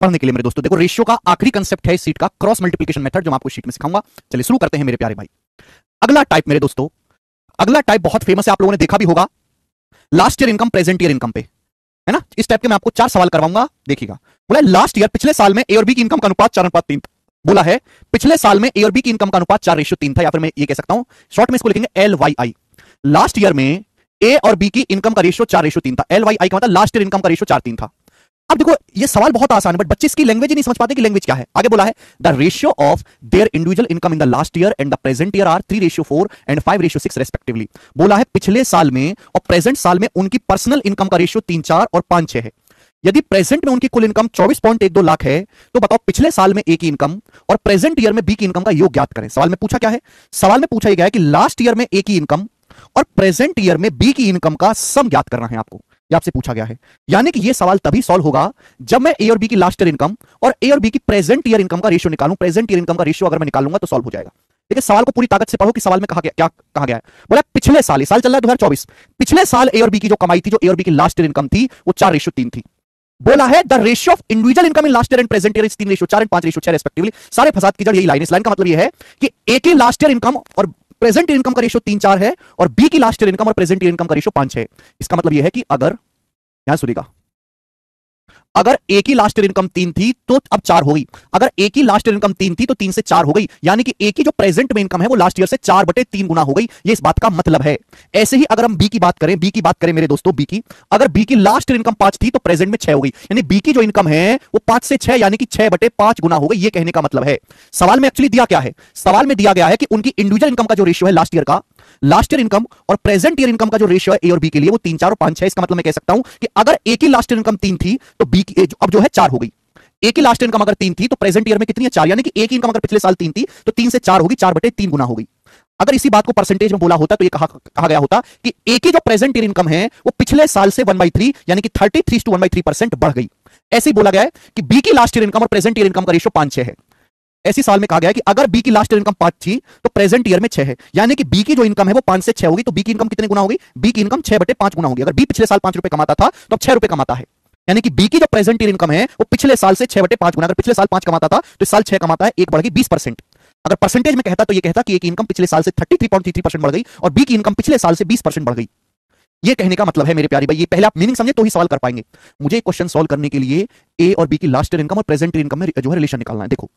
पढ़ने के लिए मेरे दोस्तों। देखो रेशियो का आखिरी कंसेप्ट है इस सीट का क्रॉस मल्टीप्लिकेशन मेथड, जो मैं आपको शीट में सिखाऊंगा। चलिए शुरू करते हैं मेरे प्यारे भाई। अगला टाइप मेरे दोस्तों, अगला टाइप बहुत फेमस है, आप लोगों ने देखा भी होगा, last year income present year income पे, है ना। इस टाइप के मैं आपको 4 सवाल करवाऊंगा, देखिएगा। बोला लास्ट ईयर, पिछले साल में ए और बी की इनकम का अनुपात 4:3। बोला है पिछले साल में ए और बी की इनकम का अनुपात 4:3 था, या फिर मैं ये कह सकता हूं शॉर्ट में इसको लिखेंगे LYI। लास्ट ईयर में ए और बी की इनकम का रेशियो 4:3 था। LYI का मतलब लास्ट ईयर इनकम का रेशियो 4:3 था। अब देखो ये सवाल बहुत आसान है, बट बच्चे इसकी लैंग्वेज ही नहीं समझ पाते कि लैंग्वेज क्या है। आगे बोला है the ratio of their individual income in the last year and the present year are 3:4 and 5:6 respectively. बोला है पिछले साल में और प्रेजेंट साल में उनकी पर्सनल इनकम का रेशियो 3, 4 और 5, 6 है। यदि प्रेजेंट में उनकी कुल इनकम 24.12 लाख है, तो बताओ पिछले साल में ए की इनकम और प्रेजेंट ईयर में बी की इनकम का योग ज्ञात करें। सवाल में पूछा क्या है? सवाल में पूछा गया है कि लास्ट ईयर में ए की इनकम और प्रेजेंट ईयर में बी की इनकम का सम ज्ञात करना है आपको, ये आपसे पूछा गया है। यानी कि ये सवाल तभी सॉल्व होगा जब मैं ए और बी की लास्ट ईयर इनकम और ए और बी की प्रेजेंट ईयर इनकम का रेशियो निकालूं। प्रेजेंट ईयर इनकम का रेशियो अगर मैं निकालूंगा तो सॉल्व हो जाएगा। देखिए सवाल को पूरी ताकत से पढ़ो कि सवाल में कहा गया, क्या कहा गया है। बोला पिछले साल, साल चल रहा है 2024, पिछले साल ए और बी की जो कमाई थी, जो ए और बी की लास्ट ईयर इनकम थी, वो 4:3 थी। बोला है the ratio of individual income in last year and present year is 3:4 and 5:6 respectively. सारे फसाद की जड़ यही लाइन। इस लाइन का मतलब ये है कि ए की लास्ट ईयर इनकम और प्रेजेंट ईयर इनकम का रेशियो 3, 4 है और बी की लास्ट ईयर इनकम और प्रेजेंट ईयर इनकम का रेशियो 5 है। इसका मतलब यह है कि अगर, यहां सुनिएगा, अगर ए की लास्ट ईयर इनकम 3 थी तो अब 4 हो गई। अगर ए की लास्ट ईयर इनकम 3 थी तो 3 से 4 हो गई। यानी कि ए की जो प्रेजेंट में इनकम है वो लास्ट ईयर से 4/3 गुना हो गई। ये इस बात का मतलब है। ऐसे ही अगर हम बी की बात करें, बी की बात करें मेरे दोस्तों, बी की, अगर बी की लास्ट ईयर इनकम 5 थी तो प्रेजेंट में 6 हो गई। यानी बी की जो इनकम है वो 5 से 6 यानी कि 6/5 गुना हो गई। ये कहने का मतलब है। सवाल में एक्चुअली दिया क्या है? सवाल में दिया गया है कि उनकी इंडिविजुअल इनकम का जो रेशियो है लास्ट ईयर का, लास्ट ईयर इनकम और प्रेजेंट ईयर इनकम का जो रेशियो है ए और बी के लिए वो 3, 4 और 5, 6। इसका मतलब मैं कह सकता हूं कि अगर ए की लास्ट ईयर इनकम 3 थी तो बी की अब जो है 4 हो गई। ए की लास्ट ईयर इनकम अगर 3 थी तो प्रेजेंट ईयर में कितनी है? 4। यानी कि ए की इनकम अगर पिछले साल 3 थी तो 3 से 4 होगी, 4/3 गुना हो गई। अगर इसी बात को परसेंटेज में बोला होता तो ये कहा गया होता कि ए की जो प्रेजेंट ईयर इनकम है वो पिछले साल से 1/3 यानी कि 33:1/3% बढ़ गई। ऐसे ही बोला गया है कि बी की लास्ट ईयर इनकम और प्रेजेंट ईयर इनकम का रेशियो 5, 6 है। ऐसी साल में कहा गया है कि अगर बी की लास्ट ईयर इनकम 5 थी तो प्रेजेंट ईयर में 6 है। यानी कि बी की जो इनकम है वो 5 से 6 होगी। तो बी की इनकम कितने गुना होगी? बी की इनकम 6/5 गुना होगी। अगर बी पिछले साल 5 रुपए कमाता था तो अब 6 रुपए कमाता है। यानी कि बी की जो प्रेजेंट ईयर इनकम है वो पिछले साल से 6/5 गुना। अगर पिछले साल 5 कमाता था तो इस साल 6 कमाता है, 1 बढ़ गई 20%। अगर परसेंटेज में कहता तो ये कहता कि ए की इनकम पिछले साल से 33.33% बढ़ गई और बी की इनकम पिछले साल से 20% बढ़ गई। ये कहने का मतलब है मेरे प्यारे भाई। ये पहले आप मीनिंग समझे तो ही सवाल कर पाएंगे। मुझे क्वेश्चन सॉल्व करने के लिए ए और बी की लास्ट ईयर इनकम और प्रेजेंट ईयर इनकम में जो है रिलेशन निकालना है। देखो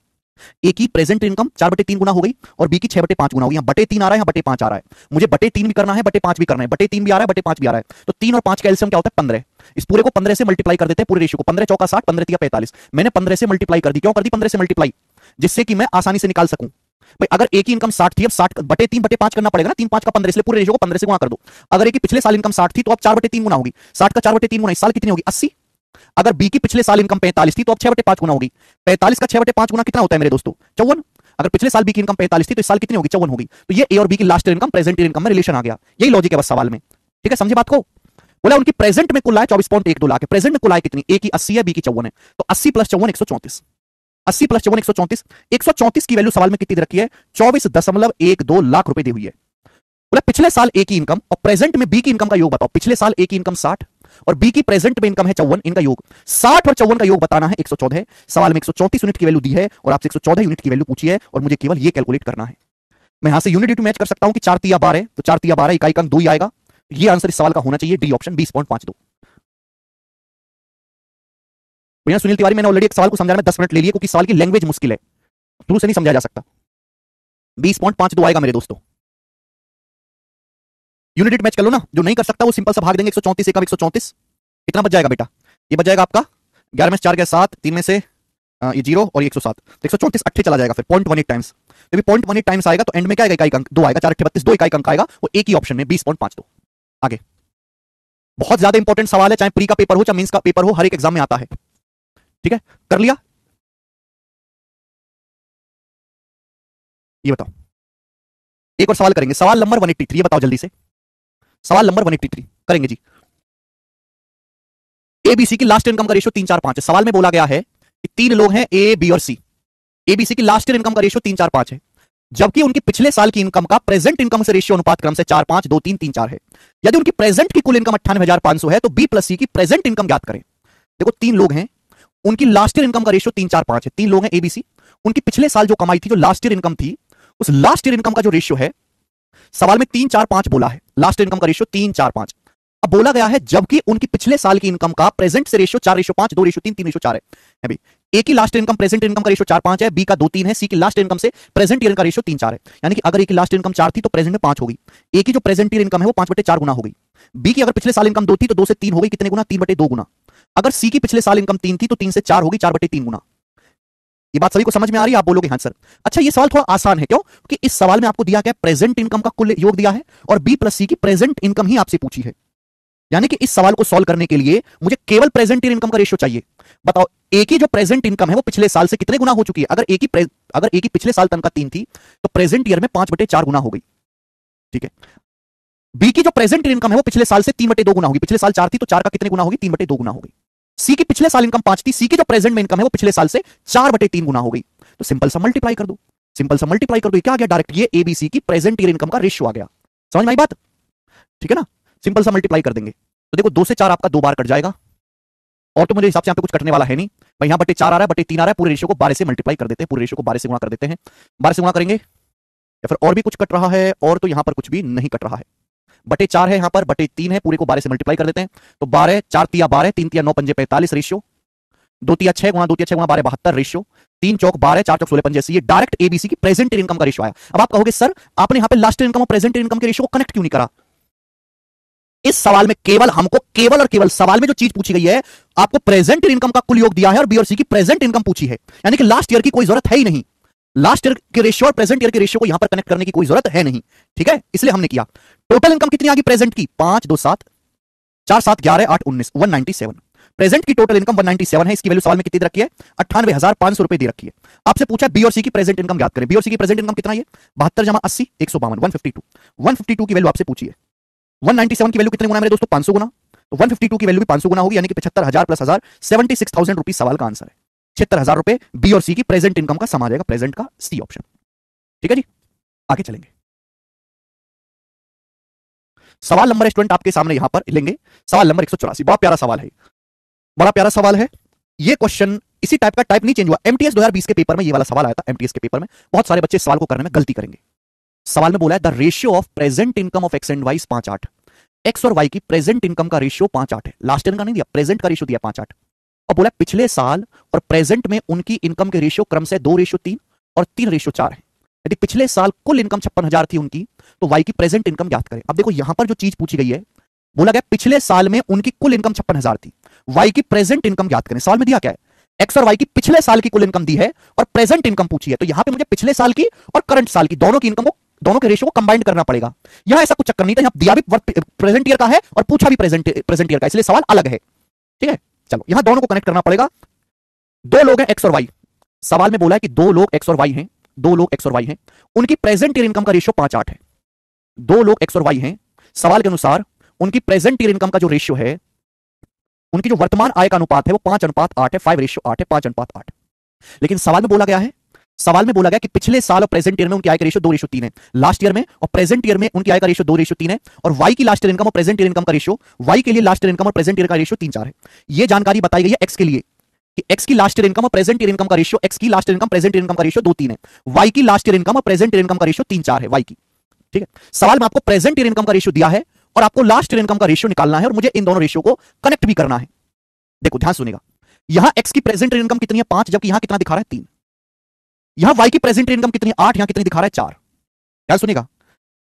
ए की प्रेजेंट इनकम 4/3 गुना हो गई और बी की 6/5 गुना हो गई। यहां 3 आ रहा है, 5 आ रहा है। मुझे 3 भी करना है, 5 भी करना है। 3 भी आ रहा है, 5 भी आ रहा है। तो 3 और 5 का एलसीएम क्या होता है? 15। इस पूरे को 15 से मल्टीप्लाई कर देते हैं, पूरे रेशियो को। 15 चौका 60, 15 तिया 45। मैंने 15 से मल्टीप्लाई कर दी। क्यों कर दी 15 से मल्टीप्लाई? जिससे कि मैं आसानी से निकाल सकूं। भाई अगर ए की इनकम 60 थी, अब 60/3/5 करना पड़ेगा ना। 3, 5 का 15, इसलिए पूरे रेशियो को 15 से गुणा कर दो। अगर ए की पिछले साल इनकम 60 थी तो अब 4/3 गुना होगी। 60 का 4/3 गुना इस साल कितनी होगी? 80। अगर बी की पिछले साल इनकम 45 थी तो अब 6/5 गुना होगी। 45 का 6/5 गुना कितना होता है मेरे दोस्तों? 54। अगर पिछले साल बी की इनकम 45 थी तो इस साल कितनी होगी? 54 होगी। तो ये ए और बी की last year income present year income में रिलेशन आ गया। यही लॉजिक है बस सवाल में। ठीक है, समझे बात को? बोला उनकी प्रेजेंट में कुल आय 24.12 लाख है। प्रेजेंट में कुल आय कितनी? ए की 80 है, बी की 54 है। तो 80 + 54 134। 80 + 54 134। 134 की वैल्यू सवाल में कितनी दे रखी है? 24.12 लाख रुपए दी हुई है। बोला पिछले साल ए की इनकम और प्रेजेंट में बी की इनकम का योग बताओ। पिछले साल ए की इनकम 60 और बी की प्रेजेंट में इनकम है 54। इनका योग 60 और 54 का योग बताना है 114। सवाल में 134 यूनिट की वैल्यू दी है और आपसे 114 यूनिट की वैल्यू पूछी है और मुझे केवल ये कैलकुलेट करना है। मैं यहां से यूनिट ड्यू मैच कर सकता हूं कि 4 तिया 12 तो 4 तिया 12 इकाई का अंक 2 ही आएगा। ये आंसर इस सवाल का होना चाहिए, डी ऑप्शन 20.52। भैया सुनील तिवारी, मैंने ऑलरेडी एक सवाल को समझाने में 10 मिनट ले लिए क्योंकि सवाल की लैंग्वेज मुश्किल है, शुरू से नहीं समझा जा सकता। 20.52 आएगा मेरे दोस्तों। यूनिट मैच कर लो ना। जो नहीं कर सकता वो सिंपल सा भाग देंगे। 134 एकम 134 कितना बच जाएगा बेटा? ये बच जाएगा आपका 11 में से 4 गया 7, 3 में से ये 0 और 107। तो 134 8 चला जाएगा, फिर 0.18 टाइम्स। जब 0.18 टाइम्स आएगा तो एंड में क्या आएगा? इकाई का अंक 2 आएगा। 4 8 32, 2 इकाई का अंक आएगा। वो एक ही ऑप्शन में 20.52। आगे बहुत ज्यादा इंपॉर्टेंट सवाल है, चाहे प्री का पेपर हो चाहे मेंस का पेपर हो, हर एक एग्जाम में आता है। ठीक है, कर लिया? ये बताओ, एक और सवाल करेंगे। सवाल नंबर 183, ये बताओ जल्दी से। सवाल नंबर 183 करेंगे जी। एबीसी की लास्ट इनकम का रेशियो 3, 4, 5 है। सवाल में बोला गया है कि 3 लोग हैं, ए, बी और सी। एबीसी की लास्ट ईयर इनकम का रेशियो 3, 4, 5 है, जबकि उनकी पिछले साल की इनकम का प्रेजेंट इनकम से रेशियो अनुपात क्रम से 4, 5, 2, 3, 3, 4 है। यदि उनकी प्रेजेंट की कुल इनकम 98,500 है तो बी प्लस सी की प्रेजेंट इनकम ज्ञात करें। देखो 3 लोग हैं उनकी लास्ट ईयर इनकम का रेशियो 3-4-5 है। 3 लोग हैं एबीसी, उनकी पिछले साल जो कमाई थी, जो लास्ट ईयर इनकम थी, उस लास्ट ईयर इनकम का जो रेशियो है, सवाल में 3-4-5 बोला है, लास्ट ईयर इनकम का रेशियो 3-4-5। अब बोला गया है जबकि उनकी पिछले साल की इनकम का प्रेजेंट से रेशियो 4:5, 2:3, 3:4 है। अभी ए की लास्ट इनकम प्रेजेंट इनकम का रेशियो 4-5 है, बी का 2-3 है, सी की लास्ट इनकम से प्रेजेंट ईयर का रेशियो 3-4 है। यानी कि अगर ए की लास्ट इनकम 4 थी तो प्रेजेंट में 5 होगी। ए की जो प्रेजेंट ईयर इनकम है वो 5/4 गुना हो गई। बी की अगर पिछले साल इनकम 2 थी तो 2 से 3 हो गई, कितने गुना? 3/2 गुना। अगर सी की पिछले साल इनकम 3 थी तो 3 से 4 होगी, 4/3 गुना। ये बात सभी को समझ में आ रही है? आप बोलोगे हाँ सर। अच्छा, ये सवाल थोड़ा आसान है, क्यों? क्योंकि इस सवाल में आपको दिया गया प्रेजेंट इनकम का कुल योग दिया है और बी प्लस सी की प्रेजेंट इनकम ही आपसे पूछी है। यानी कि इस सवाल को सॉल्व करने के लिए मुझे केवल प्रेजेंट ईयर इनकम का रेशियो चाहिए। बताओ, ए की जो प्रेजेंट इनकम है वो पिछले साल से कितने गुना हो चुकी है? अगर ए की पिछले साल तनख्वाह 3 थी तो प्रेजेंट ईयर में 5/4 गुना हो गई। ठीक है। बी की जो प्रेजेंट इनकम है वो पिछले साल से 3/2 गुना होगी। पिछले साल 4 थी तो 4 का कितने गुना होगी? 3/2 गुना हो गई। सी की पिछले साल इनकम 5 थी, सी की जो प्रेजेंट में इनकम है वो पिछले साल से 4/3 गुना हो गई। तो सिंपल सा मल्टीप्लाई कर दो, सिंपल सा मल्टीप्लाई कर दो। क्या आ गया? डायरेक्ट ये एबीसी की प्रेजेंट ईयर इनकम का रेशियो आ गया। समझ में आई बात? ठीक है ना? सिंपल सा मल्टीप्लाई कर देंगे तो देखो 2 से 4 आपका 2 बार कट जाएगा और तो मेरे हिसाब से यहाँ पे कुछ कटने वाला है नहीं भाई। यहाँ 4 आ रहा है, 3 आ रहा है, पूरे रेशियो को 12 से मल्टीप्लाई कर देते हैं, पूरे रेशियो को 12 से गुणा कर देते हैं। 12 से गुणा करेंगे या फिर और भी कुछ कट रहा है? और तो यहाँ पर कुछ भी नहीं कट रहा है। 4 है यहाँ पर, 3 है, पूरे को 12 से मल्टीप्लाई कर देते हैं तो 12, 4 तिया 12, 3 तिया 9, 5 45 रेशियो, 2 तिया 6 गुणा 2 तिया 6 गुणा 12 72 रेशियो, 3 चौक 12, 4 चौक 16 पंजे। ये डायरेक्ट एबीसी की प्रेजेंट इनकम का रेशियो आया। अब आप कहोगे सर आपने यहाँ पे लास्ट इनकम और प्रेजेंट इनकम के रेशियो को कनेक्ट क्यों नहीं करा? इस सवाल में केवल हमको केवल और केवल सवाल में जो चीज पूछी गई है, आपको प्रेजेंट इनकम का कुल योग दिया है और बी और सी की प्रेजेंट इनकम पूछी है। यानी कि लास्ट ईयर की कोई जरूरत है ही नहीं। लास्ट ईयर के रेशियो और प्रेजेंट ईयर के रेशियो को यहां पर कनेक्ट करने की कोई जरूरत है नहीं। ठीक है, इसलिए हमने किया। टोटल इनकम कितनी आ गई प्रेजेंट की? 5 2 7 4 7 11 8 19 197। प्रेजेंट की टोटल इनकम 197 है। इसकी वैल्यू सवाल में कितनी दे रखी है? 98,500 रुपए दे रखी है। आपसे पूछा बी और सी की प्रेजेंट इनकम याद करें। बी और सी की प्रेजेंट इनकम कितना है? 72 जमा 80 152 152। 152 की वैल्यू आपसे पूछी है। 197 की वैल्यू कितने गुना मेरे दोस्तों? 500 गुना। तो 152 की वैल्यू भी 500 गुना होगी, यानी कि 75,000 प्लस 1000 76,000 रुपीज सवाल का आंसर है। 76,000 रुपए बी और सी की प्रेजेंट इनकम का सम आ जाएगा, प्रेजेंट का सी ऑप्शन। ठीक है जी, आगे चलेंगे। सवाल नंबर स्टूडेंट आपके सामने यहां पर लेंगे। सवाल नंबर 184, बहुत प्यारा सवाल है, बड़ा प्यारा सवाल है। ये क्वेश्चन इसी टाइप का, टाइप नहीं चेंज हुआ। एमटीएस 2020 के पेपर में ये वाला सवाल आया था। एमटीएस के पेपर में बहुत सारे बच्चे सवाल को करने में गलती करेंगे। सवाल में बोला है the ratio of present income of X and Y 5-8। X और वाई की प्रेजेंट इनकम का रेशियो 5-8 है। लास्ट ईयर का नहीं दिया, प्रेजेंट का रेशियो दिया 5-8। और बोला पिछले साल और प्रेजेंट में उनकी इनकम के रेशियो क्रम से 2:3 और 3:4 है। यदि पिछले साल कुल इनकम 56,000 थी उनकी, तो वाई की प्रेजेंट इनकम याद करें। अब देखो यहां पर जो चीज पूछी गई है, बोला गया पिछले साल में उनकी कुल इनकम 56,000 थी, वाई की प्रेजेंट इनकम याद करें। सवाल में दिया क्या है? एक्स और वाई की पिछले साल की कुल इनकम दी है और प्रेजेंट इनकम पूछी है। तो यहां पे मुझे पिछले साल की और करंट साल की दोनों की इनकम को, दोनों के रेशियो को कंबाइन करना पड़ेगा। यहां ऐसा कुछ चक्कर नहीं था, यहां दिया भी प्रेजेंट ईयर का है और पूछा भी प्रेजेंट ईयर का, इसलिए सवाल अलग है। ठीक है, चलो यहां दोनों को कनेक्ट करना पड़ेगा। 2 लोग हैं एक्स और वाई। सवाल में बोला है कि 2 लोग एक्स और वाई हैं, 2 लोग एक्स और वाई हैं, उनकी प्रेजेंट ईयर इनकम का रेशियो 5-8 है। 2 लोग एक्स और वाई हैं, सवाल के अनुसार उनकी प्रेजेंट ईयर इनकम का जो रेशियो है, उनकी जो वर्तमान आय का अनुपात है वो 5:8 है, 5:8 है, 5:8। लेकिन सवाल में बोला गया है, सवाल में बोला गया कि पिछले साल और प्रेजेंट ईयर में उनकी आय का रेशियो 2:3 है। लास्ट ईयर में और प्रेजेंट ईयर में उनकी आय का रेशियो 2:3 है और वाई की लास्ट ईयर इनकम और प्रेजेंट ईयर इनकम का रेशियो, वाई के लिए लास्ट ईयर इनकम और प्रेजेंट ईयर का रेशियो 3-4 है। यह जानकारी बताई गई है एक्स के लिए कि एक्स की लास्ट ईयर इनकम और प्रेजेंट ईयर इनकम का रेशियो, एक्स की last year income present year income का रेशियो 2-3 है। वाई की लास्ट ईयर इनकम और प्रेजेंट ईयर इनकम का रेशियो 3-4 है वाई की। ठीक है, सवाल में आपको प्रेजेंट ईयर इनकम का रेशियो दिया है और आपको लास्ट ईयर इनकम का रेशियो निकालना है और मुझे इन दोनों रेशियो को कनेक्ट भी करना है। देखो ध्यान सुनेगा, यहां एक्स की प्रेजेंट इनकम कितनी है? 5, जबकि यहां कितना दिखा रहा है? 3। यहां वाई की प्रेजेंट इनकम कितनी है? 8, यहां कितनी दिखा रहा है? 4। ध्यान सुनेगा,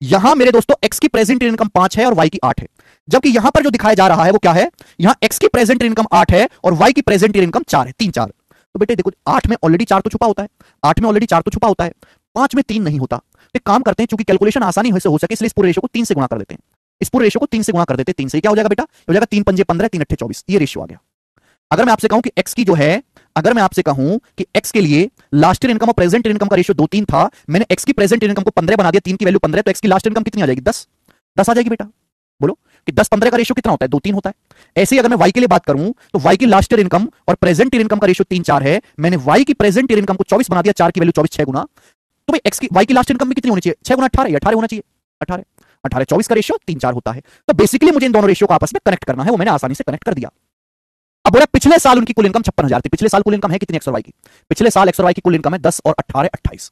यहां मेरे दोस्तों एक्स की प्रेजेंट इनकम 5 है और वाई की 8 है, जबकि यहां पर जो दिखाया जा रहा है वो क्या है? यहां एक्स की प्रेजेंट इनकम 8 है और वाई की प्रेजेंट इनकम 4 है, 3-4। तो बेटे देखो 8 में ऑलरेडी 4 तो छुपा होता है, 8 में ऑलरेडी 4 तो छुपा होता है, 5 में 3 नहीं होता। तो काम करते हैं, चूंकि कैलकुलेशन आसानी से हो सके इसलिए इस पूरे रेशियो को 3 से गुणा कर देते हैं। इस पूरे रेशियो को 3 से गुणा कर देते हैं। 3 से क्या हो जाएगा बेटा? हो जाएगा 3 पंजे 15, 3 अट्ठे 24। ये रेशियो आ गया। अगर मैं आपसे कहूं कि एक्स की जो है, अगर मैं आपसे कहूं कि एक्स के लिए लास्ट ईयर इनकम और प्रेजेंट इनकम का रेशियो 2-3 था, मैंने एक्स की प्रेजेंट इनकम को 15 बना दिया, 3 की वैल्यू 15, तो एक्स की लास्ट इनकम कितनी आ जाएगी? 10 आ जाएगी बेटा। बोलो कि 10-15 का रेशियो कितना होता है? 2-3 होता है। ऐसे ही अगर मैं वाई के लिए बात करूं तो वाई की लास्ट ईयर इनकम और प्रेजेंट ईयर इनकम का रेशियो 3-4 है, मैंने वाई की प्रेजेंट ईयर इनकम को 24 बना दिया, 4 की वैल्यू 24, 6 गुना। तो भाई एक्स की, वाई की लास्ट इनकम में कितनी होनी चाहिए? 6 गुना 18, 18 होना चाहिए। 18 18 24 का रेशियो 3-4 होता है। तो बेसिकली मुझे इन दोनों रेशियो को आपस में कनेक्ट करना है, वो मैंने आसानी से कनेक्ट कर दिया। अब बोला पिछले साल उनकी कुल इनकम 56,000 थी। पिछले साल कुल इनकम है कितनी एक्स और वाई की? पिछले साल एक्स और वाई की कुल इनकम है 10 और 18 28।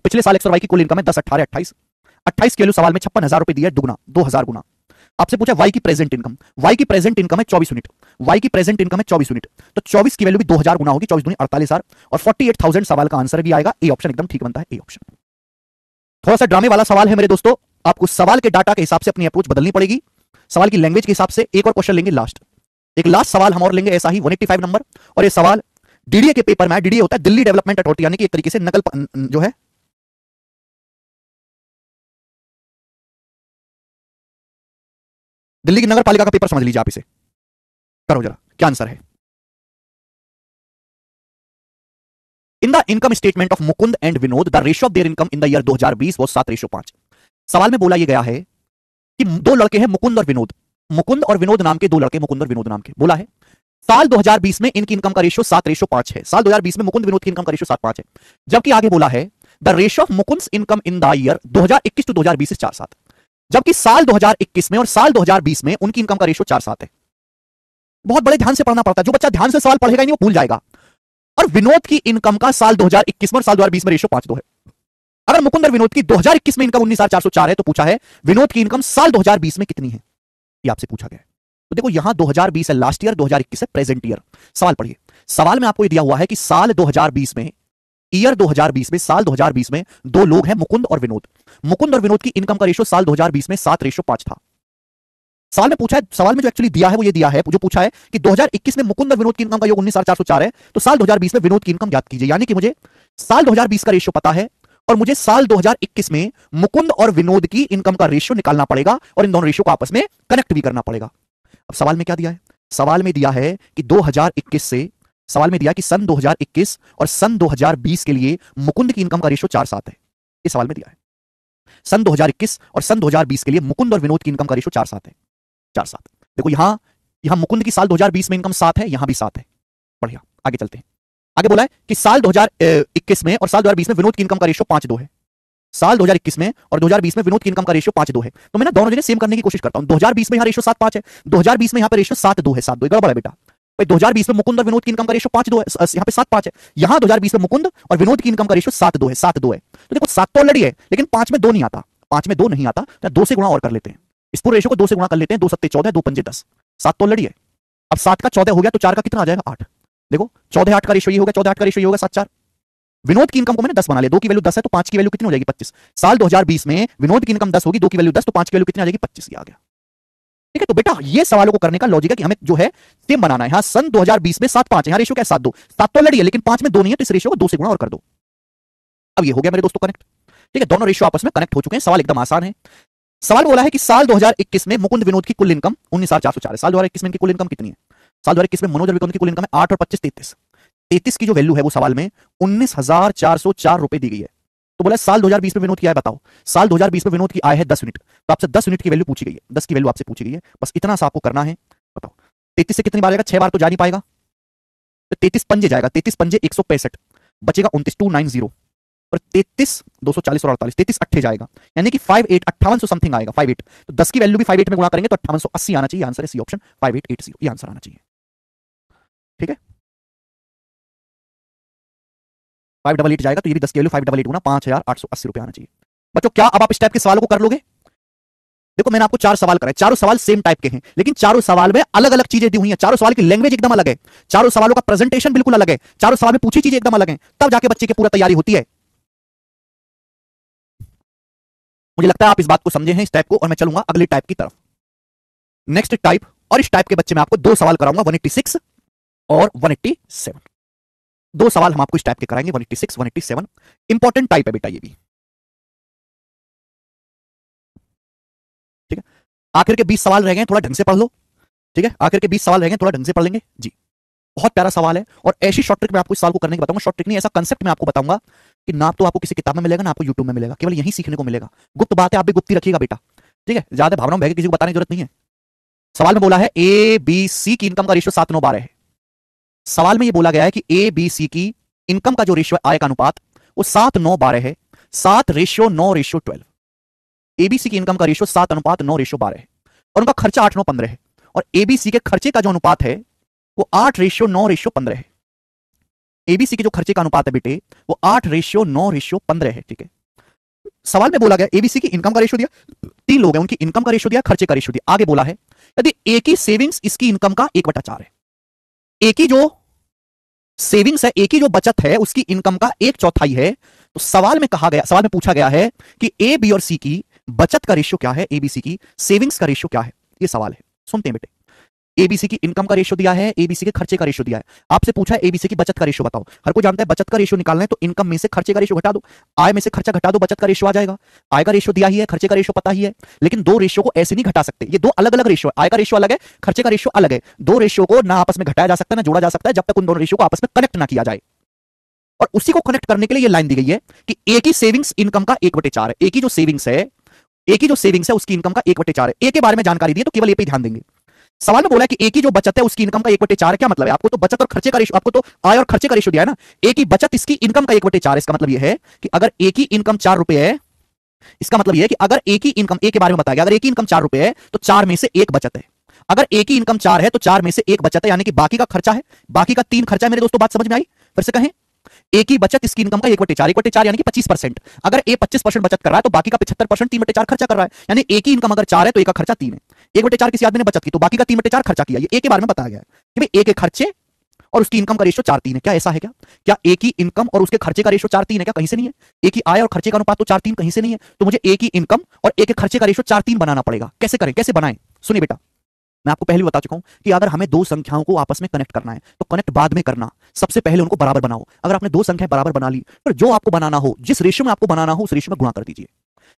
पिछले साल एक्स और वाई की कुल इनकम है 10 18 28। 28 की वैल्यू सवाल में 56,000 रुपए दिया, दुगना 2,000 गुना। आपसे पूछा वाई की प्रेजेंट इनकम। वाई की प्रेजेंट इनकम है 24 यूनिट। वाई की प्रेजेंट इनकम है 24 यूनिट, तो 24 की वैल्यू भी 2,000 गुना होगी। 24 दूनी 48,000 और 48,000 सवाल का आंसर भी आएगा। ए ऑप्शन एकदम ठीक बनता है, ए ऑप्शन। थोड़ा सा ड्रामे वाला सवाल है मेरे दोस्तों, आपको सवाल के डाटा के हिसाब से अपनी अप्रोच बदलनी पड़ेगी, सवाल की लैंग्वेज के हिसाब से। एक और क्वेश्चन लेंगे लास्ट, एक लास्ट सवाल हम और लेंगे ऐसा ही 185 नंबर। और ये सवाल डीडीए के पेपर में, डीडीए होता है दिल्ली डेवलपमेंट अथॉरिटी, यानी कि एक तरीके से नकल जो है दिल्ली की नगर पालिका का पेपर समझ लीजिए आप इसे। करो जरा क्या आंसर है। In the income statement of Mukund and Vinod the ratio of there income in the year 2020 was 7:5। सवाल में बोला यह गया है कि दो लड़के हैं मुकुंद और विनोद, मुकुंद और विनोद नाम के दो लड़के, मुकुंद और विनोद नाम के। बोला है साल 2020 में इनकी इनकम का रेशियो 7:5 है। साल 2020 में मुकुंद विनोद की इनकम का रेशियो 7:5 है, जबकि आगे बोला है the ratio of Mukund's income in the year 2021 to 2020 is 4:7। जबकि साल 2021 में और साल 2020 में उनकी इनकम का रेशियो 4:7 है। बहुत बड़े ध्यान से पढ़ना पड़ता है, जो बच्चा ध्यान से सवाल पढ़ेगा नहीं वो भूल जाएगा। और विनोद की इनकम का साल 2021 में और साल 2020 में रेशियो 5:2 है। अगर मुकुंद और विनोद की 2021 में इनकम 19,404 है, तो पूछा है विनोद की इनकम साल 2020 में कितनी है, ये आपसे पूछा गया है। तो देखो यहां 2020 है लास्ट ईयर, 2021 है प्रेजेंट ईयर। सवाल पढ़िए, सवाल में आपको यह दिया हुआ है कि साल 2020 में, ईयर 2020 में, साल 2020 में दो लोग हैं मुकुंद और विनोद। मुकुंद और विनोद की इनकम का रेशियो साल 2020 में 7:5 था। सवाल में पूछा है, सवाल में जो एक्चुअली दिया है वो ये दिया है, जो पूछा है कि 2021 में मुकुंद और विनोद की इनकम का योग 19,404 है, तो साल 2020 में विनोद की इनकम ज्ञात कीजिए। यानी कि मुझे साल 2020 का रेशियो पता है और मुझे साल 2021 में मुकुंद और विनोद की इनकम का रेशियो निकालना पड़ेगा और इन दोनों रेशियो को आपस में कनेक्ट भी करना पड़ेगा। अब सवाल में क्या दिया है, सवाल में दिया है कि 2021 से, सवाल में दिया कि सन 2021 और सन 2020 के लिए मुकुंद की इनकम का रेशियो 4:7 है। ये सवाल में दिया है सन 2021 और सन 2020 के लिए मुकुंद और विनोद की इनकम का रेशियो 4:7 है। 4:7 देखो यहां मुकुंद की साल 2020 में इनकम 7 है, यहां भी 7 है। बढ़िया, आगे चलते हैं। आगे बोला है कि साल 2021 में और साल 2020 में विनोद की इनकम का रेशियो 5:2 है। साल 2021 में और 2020 में विनोद की इनकम का रेशियो 5:2 है। तो मैं ना दोनों जगह सेम करने की कोशिश करता हूं। 2020 में यहां रेशियो 7:5 है, 2020 में यहां पे रेशियो 7:2 है। 7:2 गड़बड़ है बेटा भाई। 2020 में मुकुंद और विनोद की इनकम का रेशियो 5:2 है, यहां पे 7:5 है। यहां 2020 में मुकुंद और विनोद की इनकम का रेशियो 7:2 है। 7:2 है तो देखो 7 तो ऑलरेडी है, लेकिन 5 में 2 नहीं आता, 5 में 2 नहीं आता, तो 2 से गुणा और कर लेते हैं। इस पूरे रेशियो को 2 से गुणा कर लेते हैं। 2 सत्ते 14, 2 पंजे 10, 7 तो ऑलरेडी है। अब 7 का 14 हो गया तो 4 का कितना आ जाएगा, 8। देखो 14 8 का रेशियो ये हो गया, 14 8 का रेशियो ये होगा 7 4। विनोद की इनकम को मैंने 10 बना लिया, 2 की वैल्यू 10 है तो 5 की वैल्यू कितनी हो जाएगी, 25। साल 2020 में विनोद की इनकम 10 होगी, 2 की वैल्यू 10 तो 5 की वैल्यू कितनी आ जाएगी, 25। आ गया। ठीक है, तो बेटा ये सवालों को करने का लॉजिक है कि हमें जो है सेम बनाना है। यहां सन 2020 में 7:5 है, यहां रेशियो क्या है 7:2। 7 तो ऑलरेडी है लेकिन 5 में 2 नहीं है, तो इस रेशियो को 2 से गुणा और कर दो। अब ये हो गया मेरे दोस्तों कनेक्ट। ठीक है, दोनों रेशियो आपस में कनेक्ट हो चुके हैं। सवाल एकदम आसान है। सवाल बोला है कि साल 2021 में मुकुंद विनोद की कुल इनकम 19,404 है। साल 2021 में इनकी कुल इनकम कितनी है? साल 2021 में मनोज और विनोद की कुल इनकम है 8 और 25 33। 33 की जो वैल्यू है वो सवाल में 19,404 रुपए दी गई है। तो बोला साल 2020 में विनोद की आय बताओ। साल 2020 में विनोद की आय है 10 यूनिट, तो आपसे 10 यूनिट की वैल्यू पूछी गई है। 10 की वैल्यू आपसे पूछी गई है, बस इतना सा आपको करना है। बताओ 33 से कितनी बार आएगा, 6 बार तो जा नहीं पाएगा, तो 33 पंजे जाएगा, 33 पंजे 165, बचेगा 29 290 और 33 240 और 48, 33 अट्ठे जाएगा, यानी कि 58 5800 समथिंग आएगा। 58 तो 10 की वैल्यू भी 58 में गुणा करेंगे तो 5880 आना चाहिए। आंसर है सी ऑप्शन 5880, ये आंसर आना चाहिए। ठीक है, 588 जाएगा तो ये भी 10 की वैल्यू 588 गुना 5880 रुपए आना चाहिए। बच्चों क्या अब आप इस टाइप के सवालों को कर लोगे? देखो मैंने आपको 4 सवाल कराए, चारों सवाल सेम टाइप के हैं, लेकिन चारों सवाल में अलग अलग चीजें दी हुई हैं। चारों सवाल की लैंग्वेज एकदम अलग है, चारों सवालों का प्रेजेंटेशन बिल्कुल अलग है, चारों सवाल में पूछी चीजें एकदम अलग है, तब जाके बच्चे की पूरा तैयारी होती है। मुझे लगता है आप इस बात को समझे हैं, इस टाइप को, और मैं चलूंगा अगले टाइप की तरफ। नेक्स्ट टाइप, और इस टाइप के बच्चे मैं आपको 2 सवाल कराऊंगा, 186 और 187। 2 सवाल हम आपको इस टाइप के कराएंगे, 186 187। इंपॉर्टेंट टाइप है बेटा ये भी। ठीक है, आखिर के 20 सवाल रह गए, थोड़ा ढंग से पढ़ लो। ठीक है, आखिर के 20 सवाल रह गए, थोड़ा ढंग से पढ़ लेंगे जी। बहुत प्यारा सवाल है, और ऐसी शॉर्ट ट्रिक मैं आपको इस सवाल को करने की बताऊंगा। शॉर्ट ट्रिक नहीं, ऐसा कंसेप्ट मैं आपको बताऊंगा कि ना तो आपको किसी किताब में मिलेगा, ना आपको यूट्यूब में मिलेगा, केवल यहीं सीखने को मिलेगा। गुप्त बात है, आप भी गुप्ती रखिएगा बेटा। ठीक है, ज्यादा भावनाओं में किसी को बताने की जरूरत नहीं है। सवाल में बोला है ए बी सी की इनकम का रेशियो 7 9 12 है। सवाल में यह बोला गया है कि ए बी सी की इनकम का जो रेशियो आय का अनुपात वो 7 9 12 है। 7:9:12। एबीसी की इनकम का रेशियो 7:9:12 है, और उनका खर्चा 8 9 15 है। और एबीसी के खर्चे का जो अनुपात है वो 8:9:15 है। एबीसी के जो खर्चे का अनुपात है बेटे वो 8:9:15 है। ठीक है, सवाल में बोला गया एबीसी की इनकम का रेशियो दिया, 3 लोग हैं उनकी इनकम का रेशियो दिया, खर्चे का रेशियो दिया। आगे बोला है यदि ए की सेविंग्स इसकी इनकम का 1/4 है, ए की जो सेविंग्स है, ए की जो बचत है उसकी इनकम का 1/4 है, तो सवाल में पूछा गया है कि ए बी और सी की बचत का रेशियो क्या है, एबीसी की सेविंग्स का रेशियो क्या है। ये सवाल है, सुनते हैं बेटे। एबीसी की इनकम का रेशियो दिया है, एबीसी के खर्चे का रेशियो दिया है। आपसे पूछा है एबीसी की बचत का रेशियो बताओ। हर कोई जानता है बचत का रेशियो निकालना है तो इनकम में से खर्चे का रेशियो घटा दो, आय में से खर्चा घटा दो, बचत का रेशियो आ जाएगा। आय का रेशियो दिया ही है, खर्चे का रेशियो पता ही है, लेकिन दो रेशियो को ऐसे नहीं घटा सकते। ये दो अलग अलग रेशियो है, आय का रेशियो अलग है, खर्चे का रेशियो अलग है। दो रेशियो को ना आपस में घटाया जा सकता है ना जोड़ा जा सकता है जब तक उन दोनों रेशियो को आपस में कनेक्ट ना किया जाए। और उसी को कनेक्ट करने के लिए ये लाइन दी गई है कि ए की सेविंग्स इनकम का 1/4 है। ए की जो सेविंग्स है, ए की जो सेविंग्स है उसकी इनकम का 1/4 है। ए के बारे में जानकारी दी है तो केवल ए पे ध्यान देंगे। सवाल में बोला है कि ए की जो बचत है उसकी इनकम का 1/4 क्या मतलब है? आपको तो बचत और खर्चे का रेशियो, आपको तो आय और खर्चे का रेशियो दिया है ना। ए की बचत इसकी इनकम का 1/4, इसका मतलब यह है कि अगर ए की इनकम 4 रुपए है, इसका मतलब यह है कि अगर ए की इनकम, ए के बारे में बताया गया, अगर ए की इनकम 4 रुपए है तो 4 में से 1 बचत है। अगर ए की इनकम 4 है तो 4 में से 1 बचत है, यानी कि बाकी का खर्चा है, बाकी का 3 खर्चा है। मेरे दोस्तों बात समझ में आई? फिर से कहें, ए की बचत इसकी इनकम का 1/4, 1/4 यानी कि 25%। अगर ए 25% बचत कर रहा है तो बाकी का 75% 3/4 खर्चा कर रहा है, यानी ए की इनकम अगर 4 है तो ए का खर्चा 3 है। 1/4 किसी आदमी ने बचत की तो बाकी का 3/4 खर्चा किया। ये ए के बारे में बताया गया है कि भाई ए के खर्चे और उसकी इनकम का रेशियो 4:3 है। क्या ऐसा है? क्या ए की इनकम और उसके खर्चे का रेशियो 4:3 है? क्या कहीं से नहीं है? ए की आय और खर्चे का अनुपात तो 4:3 कहीं से नहीं है, तो मुझे ए की इनकम और ए के खर्चे का रेशियो 4:3 बनाना पड़ेगा। कैसे करें, कैसे बनाएं? सुनिए बेटा, मैं आपको पहले भी बता चुका हूं कि अगर हमें दो संख्याओं को आपस में कनेक्ट करना है तो कनेक्ट बाद में करना, सबसे पहले उनको बराबर बनाओ। अगर आपने दो संख्याएं बराबर बना ली, फिर जो आपको बनाना हो, जिस रेशियो में आपको बनाना हो उस रेशियो में गुणा कर दीजिए।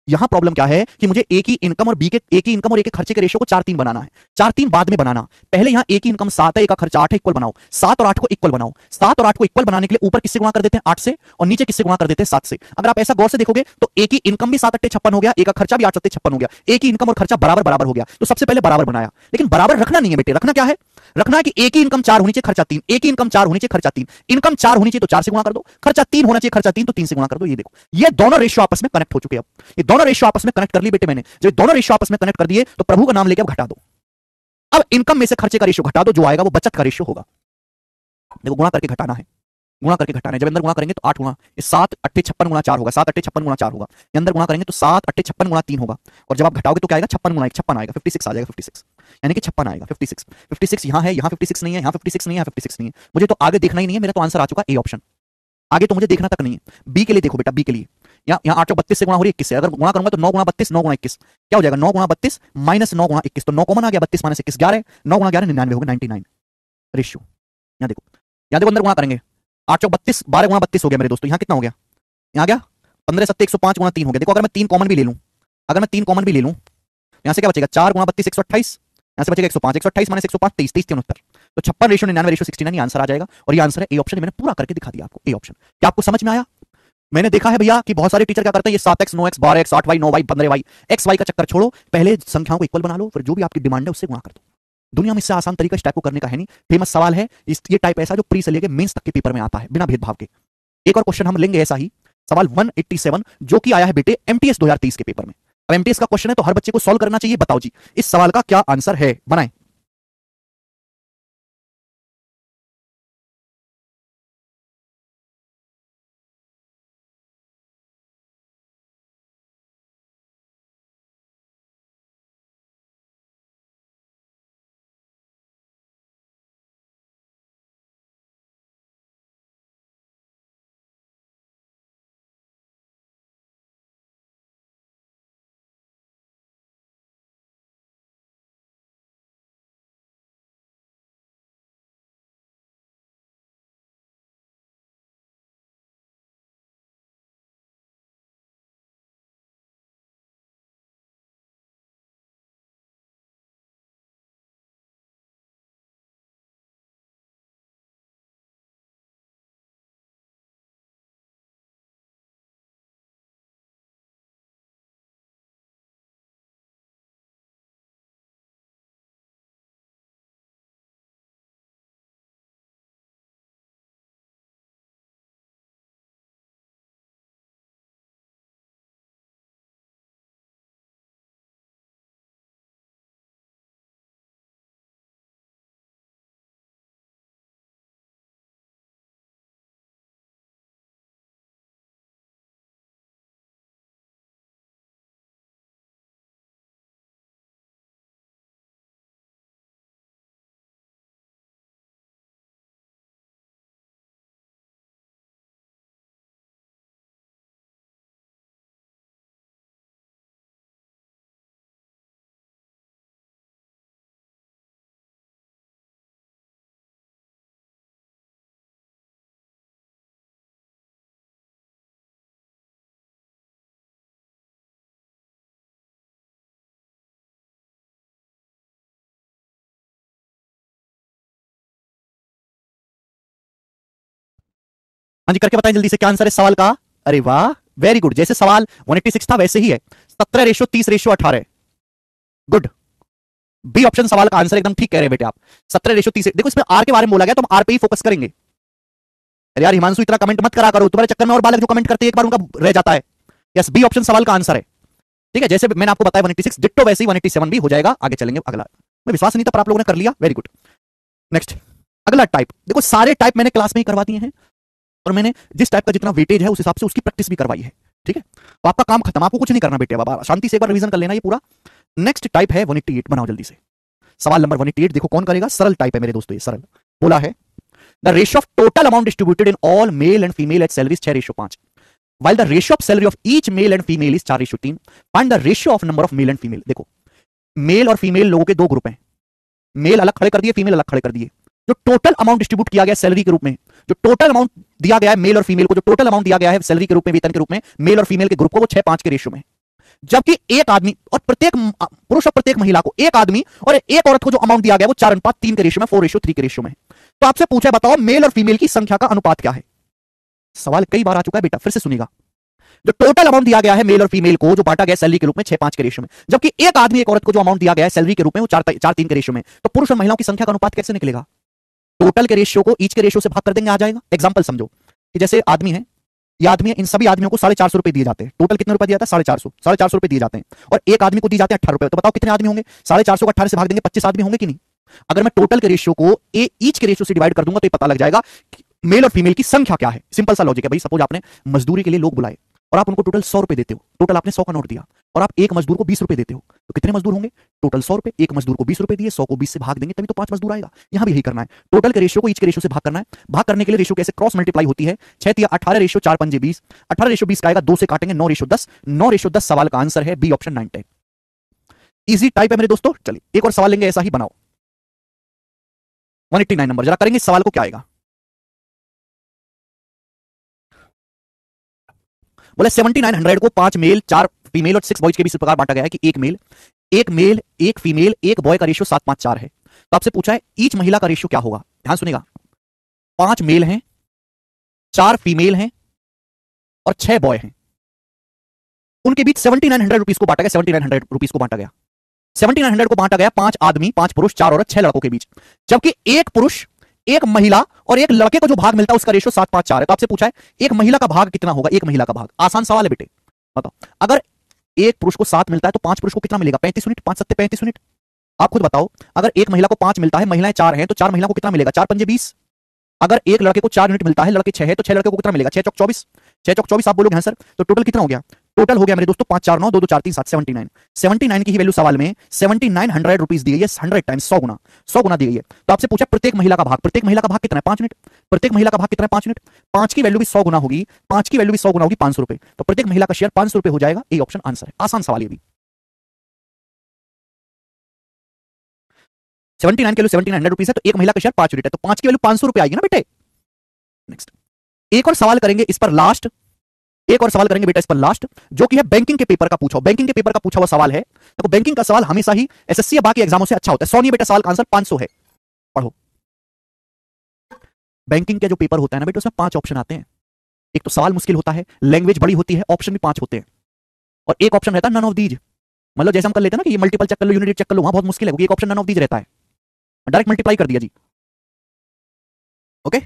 यहां प्रॉब्लम क्या है कि मुझे ए की इनकम और बी के, ए की इनकम और ए के खर्चे के रेशियो को 4:3 बनाना है। 4:3 बाद में बनाना, पहले यहां ए की इनकम 7 है, ए का खर्चा 8 है, इक्वल बनाओ। 7 और 8 को इक्वल बनाओ। 7 और 8 को इक्वल बनाने के लिए ऊपर किससे गुणा कर देते हैं? 8 से, और नीचे किससे गुणा कर देते हैं? 7 से। अगर आप ऐसा गौर से देखोगे तो ए की इनकम भी 7 8 56 हो गया, ए का खर्चा भी 8 7 56 हो गया। ए की इनकम और खर्चा बराबर बराबर हो गया, तो सबसे पहले बराबर बनाया। लेकिन बराबर रखना नहीं है बेटे, रखना क्या है? रखना है कि ए की इनकम 4 होनी चाहिए, खर्चा 3। ए की इनकम 4 होनी चाहिए, खर्चा 3। इनकम 4 होनी चाहिए तो 4 से गुणा कर दो, खर्चा 3 होना चाहिए, खर्चा 3 तो 3 से गुणा कर दो। ये देखो, ये दोनों रेशियो आपस में कनेक्ट हो चुके हैं। अब ये दोनों रेशियो आपस में कनेक्ट कर ली बेटे मैंने। जब दोनों रेशियो आपस में कनेक्ट कर दिए तो प्रभु का नाम लेके अब घटा दो। अब इनकम में से खर्चे का रेशियो घटा दो, जो आएगा वो बचत का रेशियो होगा। देखो, गुणा करके घटाना है, गुणा करके घटाना है। जब अंदर गुणा करेंगे तो 8 गुणा 7 8 56 गुणा 4 होगा, 7 8 56 गुणा 4 होगा। ये अंदर गुणा करेंगे तो 7 8 56 गुणा 3 होगा, और जब आप घटाओगे तो क्या आएगा? 56 गुणा 1 56 आएगा, 56 आ जाएगा। 56 यानी कि 56 आएगा। 56 56 यहां है, यहां 56 नहीं है, यहां 56 नहीं है, यहां 56 नहीं है। मुझे तो आगे देखना ही नहीं है, मेरा तो आंसर आ चुका ए ऑप्शन। आगे तो मुझे देखना तक नहीं है। बी के लिए देखो बेटा, बी के लिए यहाँ 8 32 से गुणा हो रही है 21 से। अगर गुणा करूंगा तो 9 गुणा 32 9 गुणा 21 क्या हो जाएगा? 9 गुणा 32 माइनस 9 गुणा 21, तो 9 कॉमन आ गया, 32 माइनस 21 11, 9 गुणा 11 99 हो गया, 99 रेशियो। यहाँ देखो, यहाँ देखो अंदर गुणा करेंगे, 8 32 12 गुणा 32 हो गया मेरे दोस्तों। यहाँ कितना हो गया? यहाँ गया 15 7 105 गुणा 3 हो गया। देखो, अगर मैं 3 कॉमन भी ले लूं, अगर मैं 3 कॉमन भी ले लूं, यहाँ से क्या बचेगा? 4 गुणा 32 128, यहाँ से बचेगा 105, 128 माइनस 105 23 23 69, तो 56 रेशियो 99 रेशियो 69, ये आंसर आ जाएगा। और ये आंसर है ए ऑप्शन। मैंने पूरा करके दिखा दिया आपको, ए ऑप्शन। क्या आपको समझ में आया? मैंने देखा है भैया कि बहुत सारे टीचर क्या करते हैं, ये 7x 9x 12x 8y 9y 15y xy का चक्कर छोड़ो, पहले संख्याओं को इक्वल बना लो, फिर जो भी आपकी डिमांड है उससे गुणा कर दो। दुनिया में इससे आसान तरीका इस टाइप को करने का है नहीं। फेमस सवाल है ये टाइप ऐसा जो प्री से लेके मेंस तक के पेपर में आता है बिना भेदभाव के। एक और क्वेश्चन हम लेंगे ऐसा ही, सवाल 187 जो कि आया है बेटे एमटीएस 2023 के पेपर में। अब एमटीएस का क्वेश्चन है तो हर बच्चे को सॉल्व करना चाहिए। बताओ जी, इस सवाल का क्या आंसर है? बनाएं। हाँ जी, करके बताएं जल्दी से क्या आंसर है सवाल का। अरे वाह, वेरी गुड। जैसे सवाल 186 था वैसे ही है, 17:30:18। गुड। बी ऑप्शन सवाल का आंसर एकदम ठीक कह रहे हैं बेटे आप, 17:30। देखो इसमें आर के बारे में बोला गया तो हम आर पे ही फोकस करेंगे। अरे यार हिमांशु इतना कमेंट मत करा करो, तुम्हारे चक्कर में और बालक जो कमेंट करते हैं एक बार उनका रह जाता है। यस, बी ऑप्शन सवाल का आंसर है। ठीक है, जैसे मैंने आपको बताया 186 डिट्टो वैसे ही 187 भी हो जाएगा। आगे चलेंगे अगला। मैं विश्वास नहीं था पर आप लोगों ने कर लिया, वेरी गुड। नेक्स्ट अगला टाइप। देखो सारे टाइप मैंने क्लास में ही करवा दिए हैं और मैंने जिस टाइप का जितना वेटेज है उस हिसाब से उसकी प्रैक्टिस भी करवाई है। ठीक है, तो आपका काम खत्म, आपको कुछ नहीं करना बेटे, बाबा शांति से एक बार रिवीजन कर लेना ये पूरा। नेक्स्ट टाइप है 188। बनाओ जल्दी से सवाल नंबर 188। देखो कौन करेगा, सरल टाइप है मेरे दोस्तों, ये सरल। बोला है the ratio of total amount distributed in all male and female at salary 6:5, while the ratio of salary of each male and female is 4:3, find the ratio of number of male and female। देखो mail और female लोगों के दो group हैं, mail अलग खड़े कर दिए, फीमेल अलग खड़े कर दिए। जो टोटल अमाउंट डिस्ट्रीब्यूट किया गया सैलरी के रूप में, जो टोटल अमाउंट दिया गया है मेल और फीमेल को, जो टोटल अमाउंट दिया गया है सैलरी के रूप में, वेतन के रूप में, मेल और फीमेल के ग्रुप को, वो 6:5 के रेशियो में। जबकि एक आदमी और प्रत्येक पुरुष और प्रत्येक महिला को, एक आदमी और एक औरत को जो अमाउंट दिया गया वो 4:3 के रेशियो में, 4:3 के रेशियो में। तो आपसे पूछा बताओ मेल और फीमेल की संख्या का अनुपात क्या है। सवाल कई बार आ चुका है बेटा, फिर से सुनिएगा। जो टोटल अमाउंट दिया गया है मेल और फीमेल को, जो बांटा गया सैलरी के रूप में 6:5 के रेशियो में, जबकि एक आदमी एक औरत को जो अमाउंट दिया गया है सैलरी के रूप में वो 4:3 के रेशियो में। तो पुरुष और महिलाओं की संख्या का अनुपात कैसे निकलेगा। टोटल के रेशियो को ईच के रेशियो से भाग कर देंगे, आ जाएगा। एग्जांपल समझो कि जैसे आदमी है, ये आदमी है, इन सभी आदमियों को 450 रुपए दिए जाते हैं। टोटल कितने रुपए दिया जाता है, 450 रुपए दिए जाते हैं, और एक आदमी को दिए जाते हैं 18 रुपए। तो बताओ कितने आदमी होंगे, 450 को 18 से भाग देंगे, 25 आदमी होंगे कि नहीं। अगर मैं टोटल के रेशियो को ईच के रेशियो से डिवाइड कर दूंगा तो ये पता लग जाएगा मेल और फीमेल की संख्या क्या है। सिंपल सा लॉजिक है भाई। सपोज आपने मजदूरी के लिए लोग बुलाए और आप उनको टोटल 100 रुपए देते हो, टोटल आपने 100 का नोट दिया, और आप एक मजदूर को 20 रुपए देते हो, तो कितने मजदूर होंगे, टोटल 100 रुपए। एक मजदूर को 20 रुपए दिए, 100 को 20 से भाग देंगे तभी तो 5 मजदूर आएगा। यहां भी यही करना है, टोटल के रेशियो को ईच के रेशियो से भाग करना है। भाग करने के लिए रेशियो कैसे क्रॉस मल्टीप्लाई होती है, 6×18 रेशियो 4×5=20, 18:20 का आएगा, 2 से काटेंगे 9:10, 9:10 सवाल का आंसर है बी ऑप्शन 9-10। इजी टाइप है मेरे दोस्तों। चलिए एक और सवाल लेंगे, ऐसा ही बनाओ। 189 नंबर जरा करेंगे इस सवाल को, क्या आएगा। बोले 7900 को 5 मेल 4 फीमेल और 6 बॉयज के बीच इस प्रकार बांटा गया है कि एक मेल एक फीमेल एक बॉय का रेशियो 7:5:4 है। तो आपसे पूछा है ईच महिला का रेशियो क्या होगा। ध्यान सुनेगा, 5 मेल हैं, 4 फीमेल हैं और 6 बॉय हैं, उनके बीच 7900 रुपीज को बांटा गया। 7900 रुपीज को बांटा गया, 7900 को बांटा गया 5 आदमी 5 पुरुष 4 औरत 6 लड़कों के बीच, जबकि एक पुरुष एक महिला और एक लड़के को जो भाग मिलता है उसका रेशियो 7:5:4 है। तो आपसे पूछा है एक महिला का भाग कितना होगा। एक महिला का भाग आसान सवाल है बेटे, बताओ। अगर एक पुरुष को 7 मिलता है तो 5 पुरुष को कितना मिलेगा, 35 यूनिट। 5×7 35 यूनिट। आप खुद बताओ, अगर एक महिला को 5 मिलता है, महिलाएं 4 हैं, तो 4 महिला को कितना मिलेगा, 4×5=20। अगर एक लड़के को 4 यूनिट मिलता है, लड़के 6 है, तो 6 लड़के को कितना मिलेगा, 6×4=24। 6×4=24 आप बोलोगे हाँ सर, तो टोटल कितना हो गया, टोटल हो गया मेरे दोस्तों 5 4 9 2 2 4 3 7 79। 79 की ही वैल्यू सवाल में 7900 रुपीज दी गई है, 100 टाइम्स 100 गुना दी गई है। तो आपसे पूछा प्रत्येक महिला का भाग, प्रत्येक महिला का भाग कितना है, 5 यूनिट। प्रत्येक महिला का भाग कितना है, 5 यूनिट। 5 की वैल्यू भी 100 गुना होगी, 5 की वैल्यू भी 100 गुना होगी, 500 रुपए। तो प्रत्येक महिला का शेयर 500 रुपए हो जाएगा। ए ऑप्शन आंसर है। आसान सवाल ये भी। 79 की वैल्यू 7900 रुपीज है, तो एक महिला का शेयर 5 यूनिट है, तो 5 की वैल्यू 500 रुपए आएगी ना बेटे। नेक्स्ट एक और सवाल करेंगे इस पर लास्ट, एक और सवाल करेंगे बेटा इस पर लास्ट, जो कि है बैंकिंग के पेपर का पूछा, बैंकिंग के पेपर का पूछा हुआ सवाल है। देखो बैंकिंग का सवाल हमेशा ही एसएससी या बाकी एग्जामों से अच्छा होता है। 100 नहीं बेटा, सवाल का आंसर 500 है। पढ़ो, बैंकिंग के जो पेपर होता है ना बेटा, उसमें 5 ऑप्शन आते हैं। एक तो सवाल मुश्किल होता है, लैंग्वेज बड़ी होती है, ऑप्शन भी 5 होते हैं, और एक ऑप्शन रहता है नन ऑफ दीज। मतलब जैसे हम कर लेते हैं ना कि ये मल्टीपल चेक कर लो, यूनिट चेक कर लो, वहां बहुत मुश्किल है क्योंकि एक ऑप्शन नन ऑफ दीज रहता है। डायरेक्ट मल्टीप्लाई कर दिया जी। ओके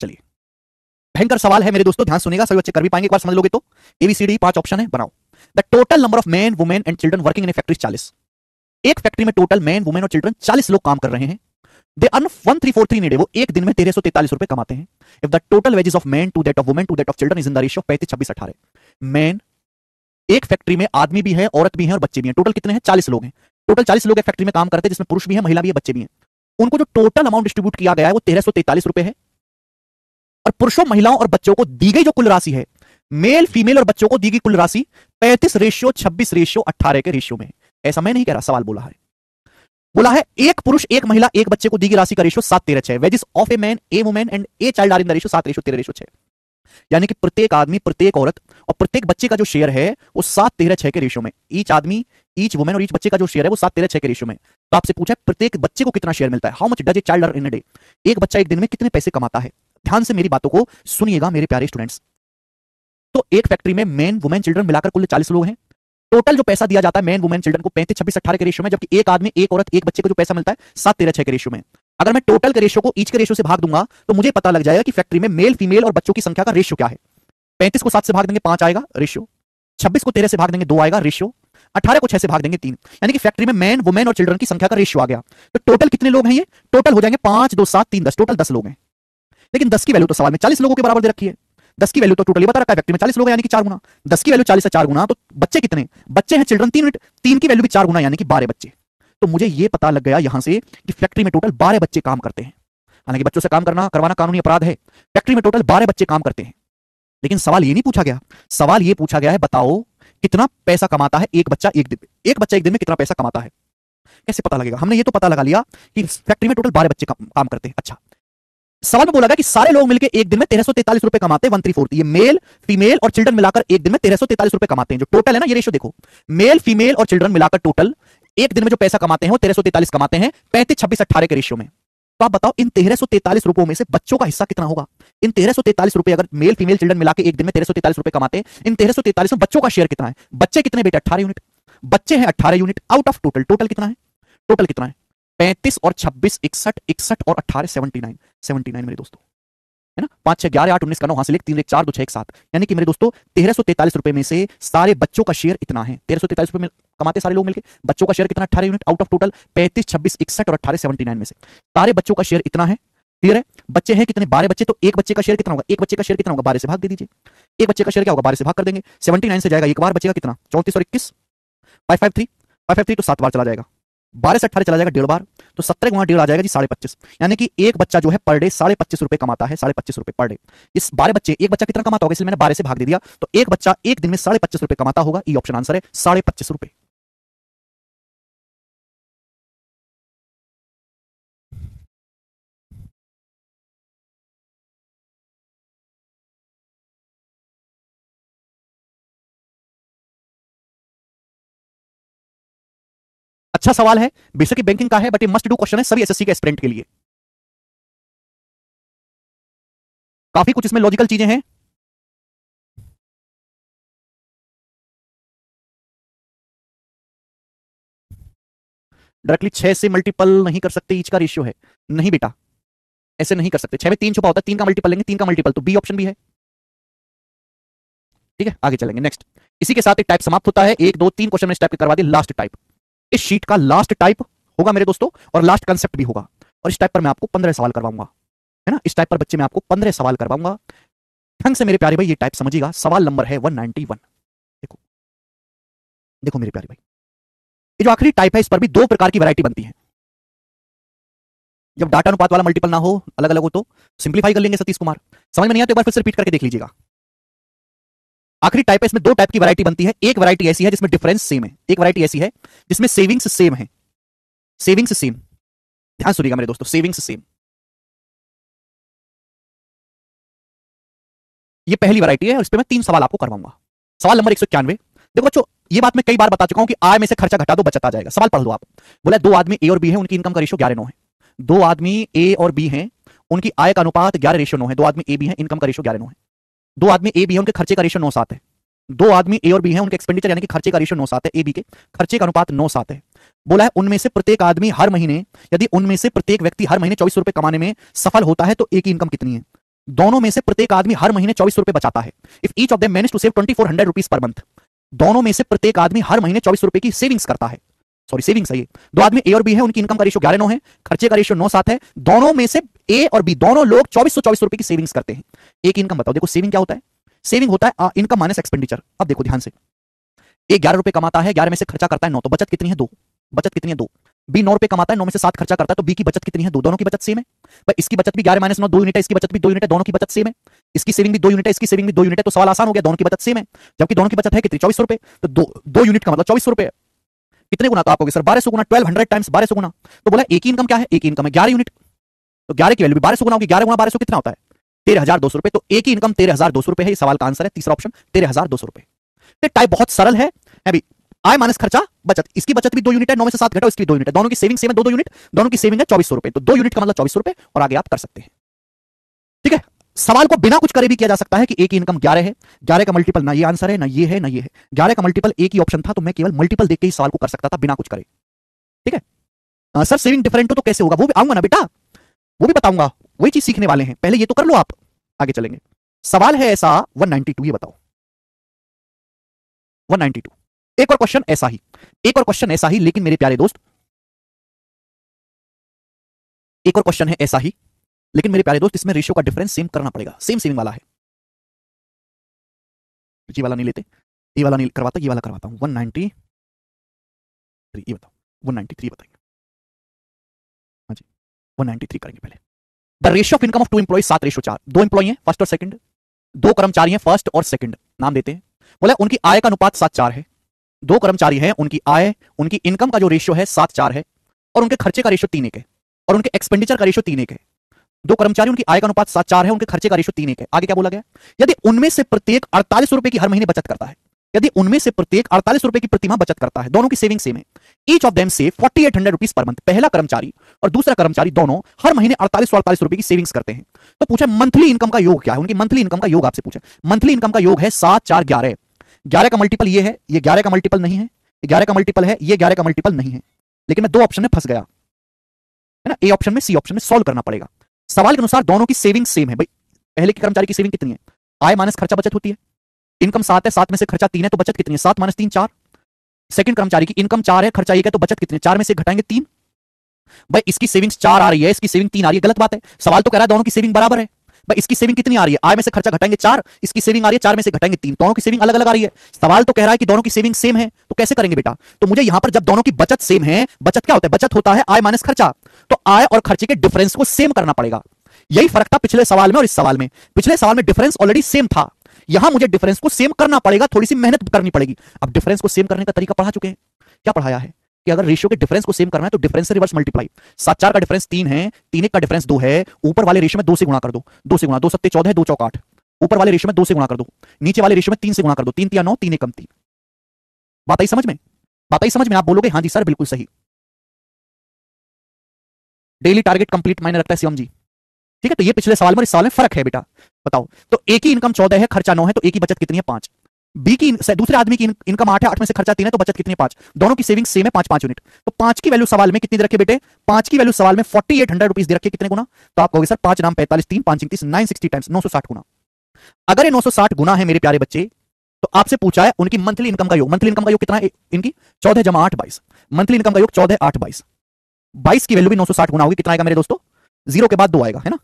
चलिए, भयंकर सवाल है मेरे दोस्तों, ध्यान सुनेगा, सभी बच्चे कर भी पाएंगे एक बार समझ लोगे तो। एबीसीडी 5 ऑप्शन है, बनाओ। The total number of man women and children working in A factory 40। एक फैक्ट्री में टोटल मैन वुमेन और चिल्ड्रन 40 लोग काम कर रहे हैं। They earn 1343 in a day, वो एक दिन में 1343 रुपए कमाते हैं। If the total wages of man to that of women to that of children is in the ratio 35-26-18। Man, एक फैक्ट्री में आदमी भी है, औरत भी है और बच्चे भी हैं। टोटल कितने हैं, 40 लोग हैं। टोटल 40 लोग एक फैक्ट्री में काम करते हैं, जिसमें पुरुष भी है, महिला भी है, बच्चे भी हैं। उनको जो टोटल अमाउंट डिस्ट्रीब्यूट किया गया है वो 1343 रुपए है। और पुरुषों, महिलाओं और बच्चों को दी गई जो कुल राशि है, मेल फीमेल और बच्चों को दी गई कुल राशि 35:26:18 के रेशियो में। ऐसा मैं नहीं कह रहा, सवाल बोला है। बोला है एक पुरुष एक महिला एक बच्चे को दी गई राशि का ratio 7:13:6। Wages of a man a women and a child are in the ratio 7:13:6। यानी कि प्रत्येक आदमी, प्रत्येक औरत और प्रत्येक बच्चे का जो शेयर है वो 7:13:6 के रेशियो में। ईच आदमी, ईच वुमेन और ईच बच्चे का जो शेयर है वो 7:13:6 के रेशियो में। तो आपसे पूछा है प्रत्येक बच्चे को कितना शेयर मिलता है, how much does a child earn in a day. एक बच्चा एक दिन में कितने पैसे कमाता है। ध्यान से मेरी बातों को सुनिएगा मेरे प्यारे स्टूडेंट्स। तो एक फैक्ट्री में मेन वुमेन चिल्ड्रन मिलाकर कुल 40 लोग हैं। टोटल जो पैसा दिया जाता है मेन वुमेन चिल्ड्रन को 35-26-18 के रेशियो में, जबकि एक आदमी एक औरत एक बच्चे को जो पैसा मिलता है 7-13-6 के रेशियो में। अगर मैं टोटल के रेशियो को ईच के रेशियो से भाग दूंगा तो मुझे पता लग जाएगा कि फैक्ट्री में मेल फीमेल और बच्चों की संख्या का रेशियो क्या है। 35 को 7 से भाग देंगे 5 आएगा रेशियो, 26 को 13 से भाग देंगे 2 आएगा रेशियो, 18 को 6 से भाग देंगे 3, यानी कि फैक्ट्री में मैन वुमेन और चिल्ड्रन की संख्या का रेशियो आ गया। तो टोटल कितने लोग हैं ये? टोटल हो जाएंगे 5 2 7 3 10, टोटल 10 लोग हैं। लेकिन 10 की वैल्यू तो सवाल में 40 लोगों के बराबर दे रखी है। 10 की वैल्यू तो टोटली बता रखा है, फैक्ट्री में 40 लोग हैं यानी कि 4 गुना। 10 की वैल्यू 40 से 4 गुना, तो बच्चे कितने? बच्चे हैं चिल्ड्रन 3 यूनिट, 3 की वैल्यू भी 4 गुना यानी कि 12 बच्चे। तो मुझे यह पता लग गया यहां से कि फैक्ट्री में टोटल 12 बच्चे काम करते हैं। हालांकि बच्चों से काम करवाना कानूनी अपराध है, फैक्ट्री में टोटल 12 बच्चे काम करते हैं। लेकिन सवाल ये नहीं पूछा गया, सवाल ये पूछा गया है बताओ कितना पैसा कमाता है एक बच्चा एक दिन में। एक बच्चा एक दिन में कितना पैसा कमाता है, कैसे पता लगेगा? हमने ये तो पता लगा लिया कि फैक्ट्री में टोटल 12 बच्चे काम करते हैं। अच्छा, सवाल में बोला गया कि सारे लोग मिलकर एक दिन में 1343 रुपए कमाते हैं, 1/3। ये मेल फीमेल और चिल्ड्रन मिलाकर एक दिन में 1343 रुपए कमाते हैं। जो टोटल है ना, ये रेशियो देखो, मेल फीमेल और चिल्ड्रन मिलाकर टोटल एक दिन में जो पैसा कमाते हैं वो 1343 कमाते हैं 35-26-18 के रेशियो में। तो आप बताओ इन 1343 रुपयों में से बच्चों का हिस्सा कितना होगा? इन 1343 रुपए अगर मेल फीमेल चिल्ड्रन मिलाकर एक दिन में 1343 रुपए कमाते हैं, इन 1343 में बच्चों का शेयर कितना है? बच्चे कितने बेटे? 18 यूनिट। बच्चे हैं 18 unit out of total. Total कितना है? टोटल कितना है? 35 और 26 61, 61 और 18 79 मेरे दोस्तों, है ना? 5 6 11 8 19 का 9 हासिल 1 3 1 4 2 6 1 7, यानी कि मेरे दोस्तों 1343 रुपए में से सारे बच्चों का शेयर इतना है। 1343 रुपए में कमाते सारे लोग मिलके, बच्चों का शेयर कितना? 18 यूनिट आउट ऑफ टोटल 35 26 61 और 18 79 में से सारे बच्चों का शेयर इतना है। क्लियर है? बच्चे हैं कितने? 12 बच्चे। तो एक बच्चे का शेयर कितना होगा? एक बच्चे का शेयर कितना होगा? 12 से भाग दे दीजिए। एक बच्चे का शेयर क्या होगा? 12 से भाग कर देंगे, 79 से जाएगा, एक बार बचेगा कितना? 34 और 21 553 तो 7 बार चला जाएगा, 12 से 18 चला जाएगा 1.5 बार, तो 17 गुना 1.5 आ जाएगा जी 25.5। यानी कि एक बच्चा जो है पर डे 25.5 रुपए कमाता है, 25.5 रुपए पर डे। इस 12 बच्चे, एक बच्चा कितना कमाता होगा? इसलिए मैंने 12 से भाग दे दिया, तो एक बच्चा एक दिन में 25.5 रुपए कमाता होगा। ये ऑप्शन आंसर है 25.5 रुपए। अच्छा सवाल है, बेसिक बैंकिंग का है, बट ये मस्ट डू क्वेश्चन है सभी एसएससी के एस्पिरेंट के लिए। काफी कुछ इसमें लॉजिकल चीजें हैं। डायरेक्टली 6 से मल्टीपल नहीं कर सकते, ईच का रेशियो है। नहीं बेटा, ऐसे नहीं कर सकते। 6 में 3 छुपा होता है, 3 का मल्टीपल लेंगे, 3 का मल्टीपल, तो बी ऑप्शन भी है। ठीक है, आगे चलेंगे नेक्स्ट। इसी के साथ एक टाइप समाप्त होता है। 1 2 3 क्वेश्चन इस टाइप के करवा दिए। लास्ट टाइप, इस शीट का लास्ट टाइप होगा मेरे दोस्तों, और लास्ट कंसेप्ट भी होगा। और इस टाइप पर मैं आपको 15 सवाल करवाऊंगा, है ना? इस टाइप पर बच्चे मैं आपको 15 सवाल करवाऊंगा। ढंग से मेरे प्यारे भाई ये टाइप समझिएगा। सवाल नंबर है 191। देखो देखो मेरे प्यारे भाई, ये जो आखिरी टाइप है इस पर भी 2 प्रकार की वैरायटी बनती है। जब डाटा अनुपात वाला मल्टीपल ना हो, अलग अलग हो, तो सिंप्लीफाई कर लेंगे सतीश कुमार। समझ में नहीं आया तो एक बार फिर से रिपीट करके देख लीजिएगा। आखिरी टाइप है, इसमें 2 टाइप की वैरायटी बनती है। एक वैरायटी ऐसी है जिसमें डिफरेंस सेम है, एक वैरायटी ऐसी है जिसमें सेविंग्स सेम है। सेविंग्स सेम, ध्यान सुनिएगा मेरे दोस्तों, सेविंग्स सेम। ये पहली वैरायटी है और इस पे मैं 3 सवाल आपको करवाऊंगा। सवाल नंबर 191। देखो बच्चों, ये बात मैं कई बार बता चुका हूं कि आय में से खर्चा घटा दो बचत आ जाएगा। सवाल पढ़ लो आप। बोला 2 आदमी ए और बी है, उनकी इनकम का रेशियो 11:9 है। 2 आदमी ए और बी हैं, उनकी आय का अनुपात 11:9 है। 2 आदमी ए बी हैं, इनकम का रेशियो 11:9 है। 2 आदमी ए बी है, उनके खर्चे का रेशियो 9:7 है। 2 आदमी ए और बी हैं, उनके एक्सपेंडिचर यानी कि खर्चे का रेशियो 9:7 है। ए बी के खर्चे का अनुपात 9:7 है। बोला है उनमें से प्रत्येक आदमी हर महीने, यदि उनमें से प्रत्येक व्यक्ति हर महीने 24 रुपए कमाने में सफल होता है तो ए की इनकम कितनी है? दोनों में से प्रत्येक आदमी हर महीने 24 रुपए बचाता है। If each of them manage to save 2400 rupees per month. दोनों में से प्रत्येक आदमी हर महीने 24 रुपए की सेविंग्स करता है। सॉरी, सेविंग्स है ये। 2 आदमी ए और बी है, उनकी इनकम का रेशियो 11:9 है, खर्चे का रेशियो 9:7 है। दोनों में से ए और बी दोनों लोग 2424 रुपए की सेविंग्स करते हैं। ए की इनकम बताओ। देखो सेविंग क्या होता है? सेविंग होता है इनकम माइनस एक्सपेंडिचर। अब देखो ध्यान से, ए 11 रुपए कमाता है, 11 में से खर्चा करता है 9, तो बचत कितनी है? 2। बचत कितनी है? 2। बी 9 रुपए कमाता है, 9 में से 7 खर्चा करता है, तो बी की बचत कितनी है? 2। दोनों की बचत सेम है भाई। इसकी बचत भी 11 - 9 2 यूनिट है, इसकी बचत भी 2 यूनिट है, दोनों की बचत सेम है। इसकी सेविंग भी 2 यूनिट है, इसकी सेविंग भी 2 यूनिट है, तो सवाल आसान हो गया, दोनों की बचत सेम है। जबकि दोनों की बचत है कितनी? 24 रुपए। तो 2 यूनिट का मतलब 24 रुपए। कितने गुना? तो आप कहोगे सर 1200 गुना, 1200 टाइम्स 1200 गुना। तो बोला एक ही इनकम क्या है? एक ही इनकम है 11 यूनिट, तो 11 की वैल्यू भी 1200 गुना होगी। 11 गुना 1200 कितना होता है? 13,200 रुपए। तो एक ही इनकम 13,200 रुपए है। ये सवाल का आंसर है तीसरा ऑप्शन, 13,200 रुपए। तो टाइप बहुत सरल है अभी। आय माइनस खर्चा बचत, इसकी बचत भी 2 यूनिट है, 9 में से 7 घटाओ, इसकी 2 यूनिट है, दोनों की सेविंग सेम है, 2 यूनिट, दोनों की सेविंग है 2400 रुपए। तो 2 यूनिट का मतलब 2400 रुपए, और आगे आप कर सकते हैं। ठीक है, सवाल को बिना कुछ करे भी किया जा सकता है कि ए की इनकम 11 है, 11 का मल्टीपल ना ये आंसर है, ना ये है, ना ये है, 11 का मल्टीपल ए की ऑप्शन था, तो मैं केवल मल्टीपल देख के ही सवाल को कर सकता था बिना कुछ करे। ठीक है सर, सेविंग डिफरेंट हो तो कैसे होगा, वो भी आऊंगा ना बेटा, वो भी बताऊंगा, वही चीज सीखने वाले हैं, पहले ये तो कर लो आप, आगे चलेंगे। सवाल है ऐसा 192, ये बताओ 192। एक और क्वेश्चन ऐसा ही, एक और क्वेश्चन ऐसा ही, लेकिन मेरे प्यारे दोस्त एक और क्वेश्चन है ऐसा ही, लेकिन मेरे प्यारे दोस्त इसमें रेशियो का डिफरेंस सेम करना पड़ेगा, सेम सेविंग वाला है। जी वाला नहीं लेते, ये वाला नहीं करवाता, ये वाला करवाता हूं। 193, ये बताओ 193 बताएंगे। हाँ जी 193 करेंगे पहले। The ratio of income of two employ 7:4, दो एम्प्लॉय हैं फर्स्ट और सेकंड, दो कर्मचारी हैं फर्स्ट और सेकंड, नाम देते हैं। बोले उनकी आय का अनुपात 7:4 है, दो कर्मचारी हैं, उनकी आय, उनकी इनकम का जो रेशियो है 7:4 है, और उनके खर्चे का रेशियो 3:1 है, और उनके एक्सपेंडिचर का रेशियो 3:1 है। दो कर्मचारी, उनकी आय का अनुपात 7:4 है, उनके खर्चे का रेशियो 3:1 है। आगे क्या बोला गया? यदि उनमें से प्रत्येक 48 रुपए की हर महीने बचत करता है, यदि उनमें से प्रत्येक 48 रुपए की प्रतिमाह बचत करता है, दोनों की सेविंग सेम है, each of them save 4800 rupees per month, पहला कर्मचारी और दूसरा कर्मचारी दोनों हर महीने 48 रुपए की सेविंग्स करते हैं, तो पूछा मंथली इनकम का योग क्या है, उनकी मंथली इनकम का योग आपसे पूछा। मंथली इनकम का योग है 7, 4, 11, 11 का मल्टीपल ये है, ये 11 का मल्टीपल नहीं है, 11 का मल्टीपल है, ये 11 का मल्टीपल नहीं है, लेकिन मैं दो ऑप्शन में फंस गया है ना, ए ऑप्शन में सी ऑप्शन में सॉल्व करना पड़ेगा। सवाल के अनुसार दोनों की सेविंग सेम है भाई, पहले के कर्मचारी की सेविंग कितनी है, आय माइनस खर्चा बचत होती है, इनकम 7 है, 7 में से खर्चा 3 है, तो बचत कितनी है, 7 माइनस 3 4। सेकंड कर्मचारी की इनकम 4 है, खर्चा 1 है, तो बचत कितनी है, 4 में से घटाएंगे 3। भाई इसकी सेविंग्स 4 आ रही है, इसकी सेविंग 3 आ रही है, गलत बात है, सवाल तो कह रहा है दोनों की सेविंग बराबर है। भाई इसकी सेविंग कितनी आ रही है, आय में से खर्चा घटाएंगे 4, इसकी सेविंग आ रही है 4 में से घटाएंगे 3, दोनों की सेविंग अलग अलग आ रही है। सवाल तो कह रहा है कि दोनों की सेविंग सेम है, तो कैसे करेंगे बेटा, तो मुझे यहां पर जब दोनों की बचत सेम है, बचत क्या होता है, बचत होता है आय माइनस खर्चा, तो आय और खर्चे के डिफरेंस को सेम करना पड़ेगा। यही फर्क था पिछले सवाल में और इस सवाल में, पिछले सवाल में डिफरेंस ऑलरेडी सेम था, यहां मुझे डिफरेंस को सेम करना पड़ेगा, थोड़ी सी मेहनत करनी पड़ेगी। अब डिफरेंस को सेम करने का तरीका पढ़ा चुके हैं, क्या पढ़ाया है कि अगर रेशियो के डिफरेंस को सेम करना है तो डिफरेंस से रिवर्स मल्टीप्लाई, 7, 4 का डिफरेंस 3 है, 3, 1 का डिफरेंस 2 है, ऊपर वाले रेशियो में 2 से गुणा कर दो, 2 से गुणा, 2 सत्ते 14 है, 2 चौक 8, ऊपर वाले रेशियो में 2 से गुणा कर दो, नीचे वाले रेशियो में 3 से गुणा कर दो, 3 3 9, 3 1 कम 3। बात आई समझ में, बात आई समझ में, आप बोलोगे हाँ जी सर बिल्कुल सही। डेली टारगेट कंप्लीट मायने रखता है शिवम जी, ठीक है, तो ये पिछले सवाल में इस सवाल में फर्क है बेटा। बताओ, तो ए की इनकम 14 है, खर्चा 9 है, तो ए की बचत कितनी है 5, बी की दूसरे आदमी की इनकम 8 है, 8 में से खर्चा 3 है, तो बचत कितनी है 5, दोनों की सेविंग सेम है 5 यूनिट, तो 5 की वैल्यू सवाल में कितनी दे रखे बेटे, 5 की वैल्यू सवाल में 4800 रुपीज दे रखे, कितने गुना, तो आप कहोगे सर 5 नाम 45, 3 5 30 960 टाइम्स, 960 गुना। अगर ये 960 गुना है मेरे प्यारे बच्चे, तो आपसे पूछा है उनकी मंथली इनकम का योग, मंथली इनकम का योग कितना है इनकी, 14 जमा 8 22, मंथली इनकम का योग 14 8 22, 22 की वैल्यू भी 960 गुना होगी, कितना आएगा मेरे दोस्तों, 0 के बाद 2 आएगा, है ना,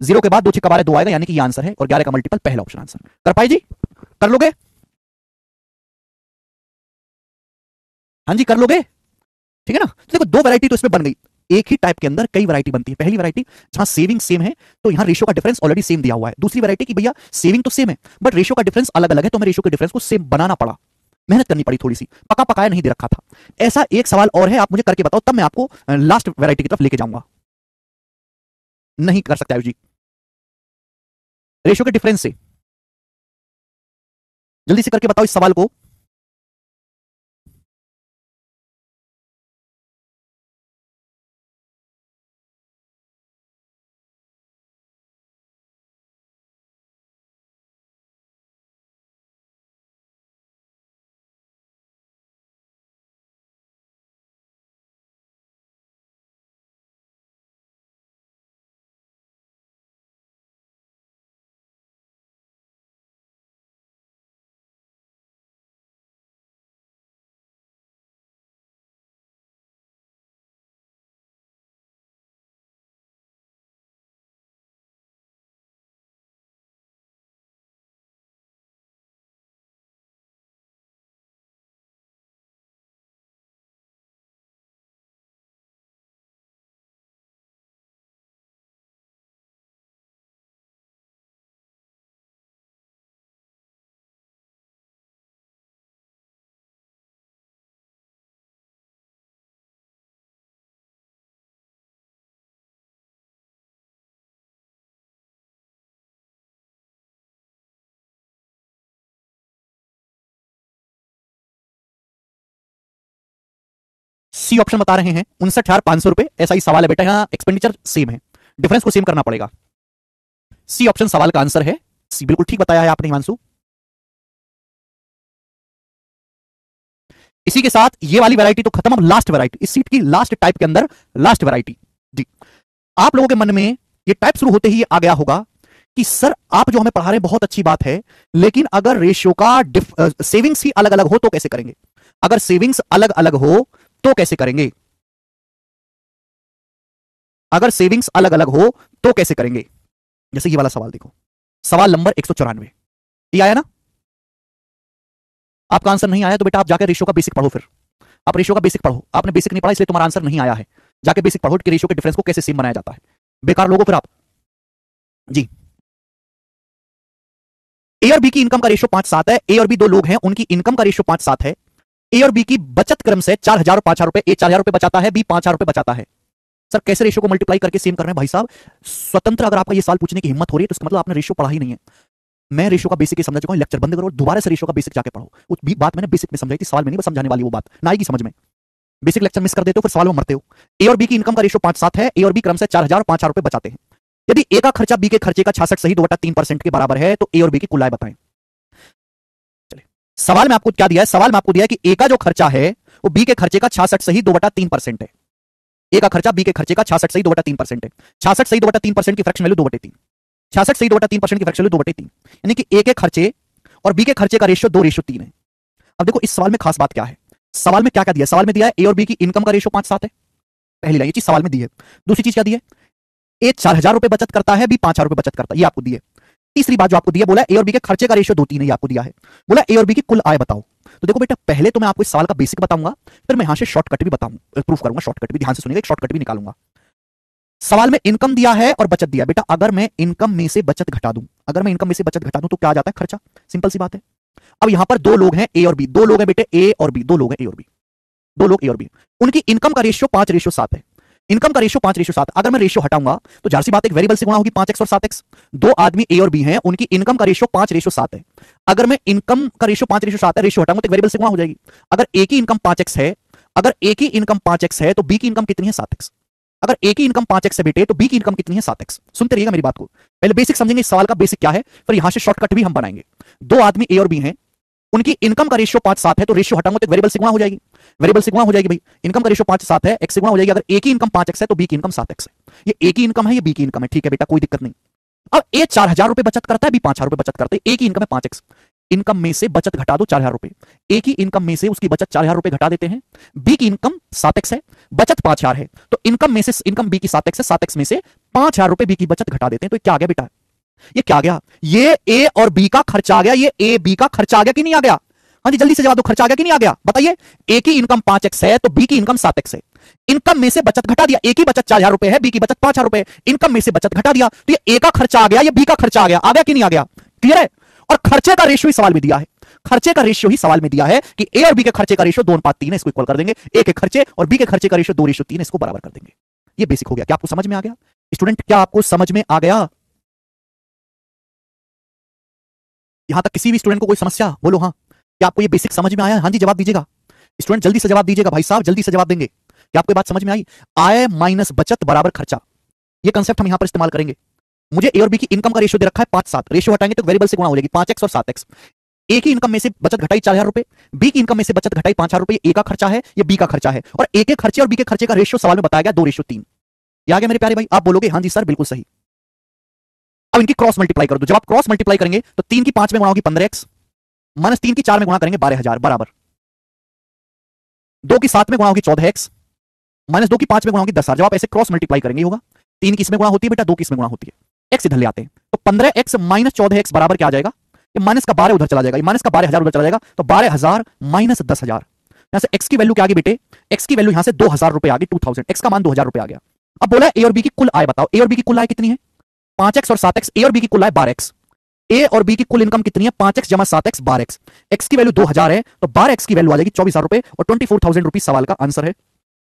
0 के बाद 2 6 12 2 आएगा, यानी कि ये आंसर है, और 11 का मल्टीपल पहला ऑप्शन आंसर। कर पाए जी, कर लोगे, हाँ जी कर लोगे, ठीक है ना। तो देखो दो वैरायटी तो इसमें बन गई, एक ही टाइप के अंदर कई वैरायटी बनती है। पहली वैरायटी जहां सेविंग सेम है तो यहां रेशियो का डिफरेंस ऑलरेडी सेम दिया हुआ है, दूसरी वैरायटी की भैया सेविंग तो सेम है बट रेशियो का डिफरेंस अलग अलग है, तो हमें रेशियो के डिफरेंस को सेम बनाना पड़ा, मेहनत करनी पड़ी थोड़ी सी, पका पकाया नहीं दे रखा था। ऐसा एक सवाल और है, आप मुझे करके बताओ, तब मैं आपको लास्ट वैरायटी की तरफ लेके जाऊंगा। नहीं कर सकते आयुष जी, रेशियो के डिफरेंस से जल्दी से करके बताओ इस सवाल को। सी ऑप्शन बता रहे हैं 59,500 रुपए, ऐसा ही सवाल है बेटा, यहां एक्सपेंडिचर सेम है, डिफरेंस को सेम करना पड़ेगा। सी ऑप्शन सवाल का आंसर है सी। बिल्कुल ठीक बताया है आपने हिमांशु। इसी के साथ ये वाली वैरायटी तो खत्म। अब लास्ट वैरायटी इस सीट की लास्ट टाइप के अंदर लास्ट वैरायटी जी। आप लोगों के मन में ये टाइप शुरू होते ही आ गया होगा कि सर आप जो हमें पढ़ा रहे हैं बहुत अच्छी बात है, लेकिन अगर रेशियो का सेविंग्स ही अलग अलग हो तो कैसे करेंगे? अगर सेविंग्स अलग अलग हो तो कैसे करेंगे? अगर सेविंग्स अलग अलग हो तो कैसे करेंगे? जैसे ये वाला सवाल देखो, सवाल नंबर 194 ये आया ना। आपका आंसर नहीं आया तो बेटा आप जाकर रेशियो का बेसिक पढ़ो। फिर आप रेशियो का बेसिक पढ़ो। आपने बेसिक नहीं पढ़ा इसलिए तुम्हारा आंसर नहीं आया है। जाके बेसिक पढ़ो कि रेशियो के डिफरेंस को कैसे सेम बनाया जाता है। बेकार लोगों फिर आप जी। ए और बी की इनकम का रेशियो 5-7 है। ए और बी दो लोग हैं, उनकी इनकम का रेशियो 5-7 है। ए और बी की बचत क्रम से 4000 और 5000 रुपए। ए 4000 रुपए बचाता है, बी 5000 रुपए बचाता है। सर कैसे रेशियो को मल्टीप्लाई करके सेम कर रहे हैं भाई साहब? स्वतंत्र अगर आपका ये सवाल पूछने की हिम्मत हो रही है तो इसका मतलब आपने रेशियो पढ़ा ही नहीं है। मैं रेशियो का बेसिक ही समझा चुका हूं। लेक्चर बंद करो और दोबारा से रेशियो का बेसिक जाके पढ़ो। वो बात मैंने बेसिक में समझाई थी, सवाल में नहीं समझाने वाली वो बात ना आएगी समझ में। बेसिक लेक्चर मिस कर देते हो फिर सवाल में मरते हो। ए और बी की इनकम का रेशियो 5-7 है। ए और बी क्रम से 4000 और 5000 रुपए बचाते हैं। यदि ए का खर्चा बी के खर्चे का 66 सही 2/3% के बराबर है तो ए और बी की कुल आय बताएं। चलिए सवाल में आपको क्या दिया है? सवाल में आपको दिया है कि ए का जो खर्चा है वो बी के खर्चे का 66 सही 2/3% है। ए का खर्चा बी के खर्चे का 66 सही 2/3% है। 66 सही 2/3% की फ्रैक्शन वैल्यू 2/3। 66 सही 2/3% की फ्रैक्शन वैल्यू 2/3, यानी कि ए के खर्चे और बी के खर्चे का रेशियो 2:3 है। अब देखो इस सवाल में खास बात क्या है। सवाल में क्या क्या दिया? सवाल में दिया है ए और बी की इनकम का रेशियो 5-7 है। पहली लाइन ये चीज सवाल में दी है। दूसरी चीज क्या दी है? ए 4000 रुपए बचत करता है, बी 5000 रुपए बचत करता है, ये आपको दी है। तीसरी बात जो आपको दी है, बोला ए और बी के खर्चे का रेशियो 2:3 है, ये आपको दिया है। बोला ए और बी की कुल आय बताओ। तो देखो बेटा पहले तो मैं आपको इस सवाल का बेसिक बताऊंगा, फिर मैं यहां से शॉर्टकट भी बताऊंगा, प्रूफ करूंगा। शॉर्टकट भी ध्यान से सुनिएगा, एक शॉर्टकट भी निकालूंगा। सवाल में इनकम दिया है और बचत दिया। बेटा अगर मैं इनकम में से बचत घटा दूं, अगर मैं इनकम में से बचत घटा दूं तो क्या आ जाता है? खर्चा। सिंपल सी बात है। अब यहां पर दो लोग हैं ए और बी, दो लोग हैं बेटे ए और बी, दो लोग हैं ए और बी, दो लोग ए और बी। उनकी इनकम का रेशियो 5:7 है। इनकम का रेशियो 5:7। अगर मैं रेशियो हटाऊंगा तो जाहिर सी बात एक वेरिएबल से गुणा होगी 5x और 7x। दो आदमी ए और बी हैं, उनकी इनकम का रेशियो 5:7 है। अगर मैं इनकम का रेशियो 5:7 है, रेशियो हटाऊंगा तो एक वेरिएबल से गुणा हो जाएगी। अगर ए की इनकम 5x है, अगर ए की इनकम 5x है तो बी की इनकम कितनी है? 7x। अगर ए की इनकम 5x है बेटे तो बी की इनकम कितनी है? 7x। सुनते रहिएगा मेरी बात को। पहले बेसिक समझेंगे इस सवाल का बेसिक क्या है, फिर यहां से शॉर्टकट भी हम बनाएंगे। दो आदमी ए और बी हैं, उनकी इनकम का रेशियो 5-7 है, तो रेशियो हटाऊंगा तो वेरिएबल से गुणा हो जाएगी। वेरिएबल से गुणा हो जाएगी भाई। इनकम का रेशियो 5-7 है, x से गुणा हो जाएगी। अगर ए की इनकम 5x है तो बी की इनकम 7x है। ये ए की इनकम है, ये बी की इनकम है। ठीक है बेटा कोई दिक्कत नहीं। अब ए 4000 रुपए बचत करता है, बी 5000 रुपए बचत करता है। ए की इनकम है 5x। इनकम में से बचत घटा दो 4000 रुपए। ए की इनकम में से उसकी बचत 4000 रुपए घटा देते हैं। बी की इनकम 7x है, बचत 5000 है, तो इनकम में से इनकम बी की 7x है, 7x में से 5000 रुपए बी की बचत घटा देते हैं। तो क्या आ गया बेटा? ये क्या आ गया? ये ए और बी का खर्चा आ गया। ये ए बी का खर्चा आ गया कि नहीं आ गया? हाँ जी जल्दी से जवाब दो, खर्चा आ गया कि नहीं आ गया? बताइए। ए की इनकम 5x है तो बी की इनकम 7x है। इनकम में से बचत घटा दिया। ए की बचत 4000 रुपए है, बी की बचत 5000 रुपए है। इनकम में से बचत घटा दिया तो ये ए का खर्चा आ गया, ये बी का खर्चा आ गया कि नहीं आ गया? क्लियर है? और खर्चे का रेशियो ही सवाल में दिया है। खर्चे का रेशियो ही सवाल में दिया है कि ए और बी के खर्चे का रेशियो 2:3 है, इसको इक्वल कर देंगे। ए के खर्चे और बी के खर्चे का रेशियो 2:3 इसको बराबर कर देंगे। ये बेसिक हो गया। क्या आपको समझ में आ गया स्टूडेंट? क्या आपको समझ में आ गया? यहां तक किसी भी स्टूडेंट को कोई समस्या? बोलो हाँ। क्या आपको ये बेसिक समझ में आया? हाँ जी जवाब दीजिएगा। स्टूडेंट जल्दी से जवाब दीजिएगा भाई साहब, जल्दी से जवाब देंगे। क्या आपको बात समझ में आई? आय माइनस बचत बराबर खर्चा, ये कंसेप्ट हम यहां पर इस्तेमाल करेंगे। मुझे ए और बी की इनकम का रेशियो दे रखा है 5-7, रेशियो हटाएंगे तो वेरिएबल से गुणा हो जाएगी 5x और 7x। ए की इनकम में से बचत घटाई 4000 रुपए, बी की इनकम में से बचत घटाई 5000 रुपए। ए का खर्चा है, ये बी का खर्चा है, और ए के खर्चे और बी के खर्चे का रेशियो सवाल में बताया गया 2:3। ये आ गया मेरे प्यारे भाई? आप बोलोगे हाँ जी सर बिल्कुल सही। अब इनकी क्रॉस मल्टीप्लाई कर दो। जब आप क्रॉस मल्टीप्लाई करेंगे तो 3 की 5 में गुणा होगी 15x, माइनस 3 की 4 में गुणा करेंगे 12000 बराबर 2 की 7 में गुणा होगी 14x, माइनस 2 की 5 में गुणा होगी 10,000। जब आप ऐसे क्रॉस मल्टीप्लाई करेंगे होगा 3 की इसमें गुणा होती है बेटा, 2 की इसमें गुणा होती है, x इधर ले आते हैं तो 15x माइनस 14x बराबर क्या आ जाएगा? ये माइनस का 12 उधर चला जाएगा, ये माइनस का 12000 उधर चला जाएगा, तो 12000 माइनस 10,000। यहां से x की वैल्यू क्या आ गई बेटे? x की वैल्यू यहां से 2000 रुपए आ गई, 2000। x का मान 2000 रुपए आ गया। अब बोला ए और बी की कुल आय बताओ। ए और बी की कुल आय कितनी है? 5x और 7x। ए और बी की कुल आय 12x। ए और बी की कुल इनकम कितनी है? 5x जमा 7x 12x। x की वैल्यू 2000 है तो 12x की वैल्यू आ जाएगी 24000 रुपए, और 24,000 रुपीज सवाल का आंसर है।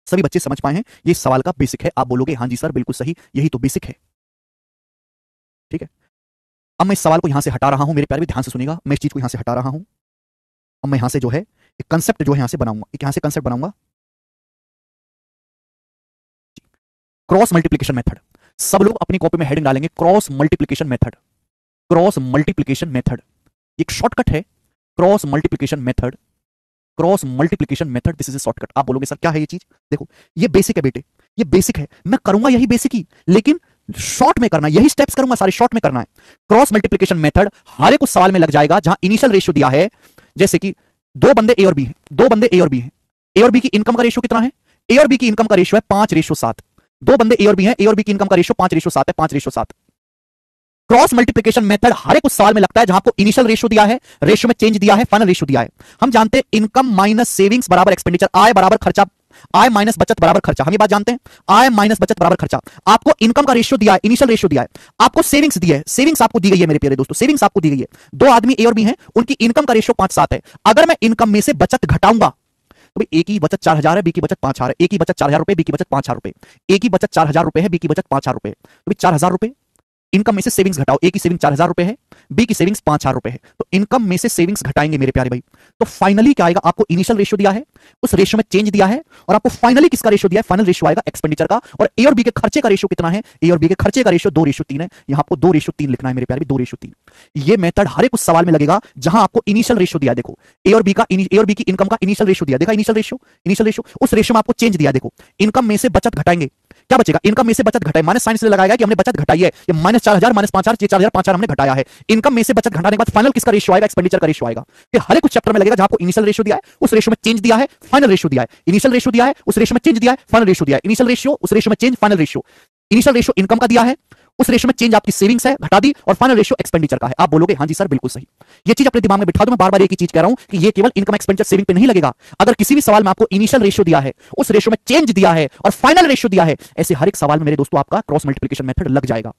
सभी बच्चे समझ पाए हैं? ये सवाल का बेसिक है। आप बोलोगे हाँ जी सर बिल्कुल सही, यही तो बेसिक है। ठीक है, अब मैं इस सवाल को यहां से हटा रहा हूं। मेरे प्यारे भी ध्यान से सुनिएगा, मैं इस चीज को यहां से हटा रहा हूं। अब मैं यहां से जो है एक कंसेप्ट जो है यहां से बनाऊंगा, एक यहां से कंसेप्ट बनाऊंगा, क्रॉस मल्टीप्लिकेशन मेथड। सब लोग अपनी कॉपी में हेडिंग डालेंगे cross multiplication method. Cross multiplication method एक शॉर्टकट है। Cross multiplication method, cross multiplication method, this is a shortcut. आप बोलोगे सर क्या है ये चीज? देखो ये बेसिक है बेटे, ये बेसिक है, मैं करूंगा यही बेसिक ही, लेकिन शॉर्ट में करना है, यही स्टेप्स करूंगा सारे शॉर्ट में करना है। क्रॉस मल्टीप्लिकेशन मेथड हर एक उस सवाल में लग जाएगा जहां इनिशियल रेशियो दिया है, जैसे कि दो बंदे ए और बी हैं, दो बंदे ए और बी हैं, ए और बी की इनकम का रेशियो कितना है? ए और बी की इनकम का रेशियो है 5:7। दो बंदे ए और बी हैं, ए और बी की इनकम का रेशियो 5:7 है, 5:7। क्रॉस मल्टीप्लिकेशन मेथड हर एक उस सवाल में लगता है जहां आपको इनिशियल रेशियो दिया है, रेशियो में चेंज दिया है, फाइनल रेशियो दिया है। हम जानते हैं इनकम माइनस सेविंग्स बराबर एक्सपेंडिचर, आय बराबर खर्चा, आय माइनस बचत बराबर खर्चा। हम ये बात जानते हैं, आय माइनस बचत बराबर खर्चा। आपको इनकम का रेशियो दिया है, इनिशियल रेशियो दिया है, आपको सेविंग्स दिया है, सेविंग्स आपको दी गई है मेरे प्यारे दोस्तों, सेविंग्स आपको दी गई है। दो आदमी ए और बी हैं, उनकी इनकम का रेशियो 5:7 है। अगर मैं इनकम में से बचत घटाऊंगा तो भाई ए की बचत 4,000 है, बी की बचत 5,000 है, ए की बचत 4,000 रुपए, बी की बचत 5,000 रुपए, ए की बचत 4,000 रुपए है, बी की बचत 5,000 रुपए, तो भाई 4,000 रुपए इनकम में से सेविंग्स घटाओ, ए की सेविंग 4,000 रुपए है, बी की सेविंग्स 5,000 रुपए है, तो इनकम में से सेविंग्स घटाएंगे मेरे प्यारे भाई, तो फाइनली क्या आएगा? आपको इनिशियल रेशियो दिया है, उस रेशियो में चेंज दिया है, और आपको फाइनली किसका रेशियो दिया है? फाइनल रेशियो आएगा एक्सपेंडिचर का। और ए और बी के खर्चे का रेशियो कितना है? ए और बी के खर्चे का रेशियो 2:3 है। यहां आपको 2:3 लिखना है मेरे प्यारे, 2:3। ये मेथड हर एक उस सवाल में लगेगा जहां आपको इनिशियल रेशियो दिया है। देखो ए और बी की इनकम का इनिशियल रेशियो दिया, देखा इनिशियल रेशियो, उस रेशियो में आपको चेंज दिया। देखो इनकम में से बचत घटाएंगे, क्या बचेगा? इनकम में से बचत घटाए, माइनस साइन इसलिए लगाएगा कि हमने बचत घटाई है, ये -4,000 -5,000 4,000 5,000 हमने घटाया है। इनकम में से बचत घटाने के बाद फाइनल किसका रेशियो आएगा? एक्सपेंडिचर का रेशियो आएगा। ये हर एक चैप्टर में लगेगा जहां आपको इनिशियल रेशियो दिया है, उस रेशियो में चेंज दिया है, फाइनल रेशियो दिया है, इनिशियल रेशियो दिया है, उस रेशियो में चेंज दिया है, फाइनल रेशियो दिया है, इनिशियल रेशियो, उस रेशियो में change, final ratio. Initial ratio income का दिया है, उस रेशियो में चेंज आपकी सेविंग्स है, घटा दी, और फाइनल रेशियो एक्सपेंडिचर का है। आप बोलोगे हां जी सर बिल्कुल सही। ये चीज अपने दिमाग में बिठा दो। मैं बार-बार एक ही चीज कह रहा हूं कि ये केवल इनकम एक्सपेंडिचर सेविंग पे नहीं लगेगा। अगर किसी भी सवाल में आपको इनिशियल रेशियो दिया है, उस रेशियो में चेंज दिया है, और फाइनल रेशियो दिया है, ऐसे हर एक सवाल में मेरे दोस्तों आपका क्रॉस मल्टीप्लिकेशन मेथड लग जाएगा।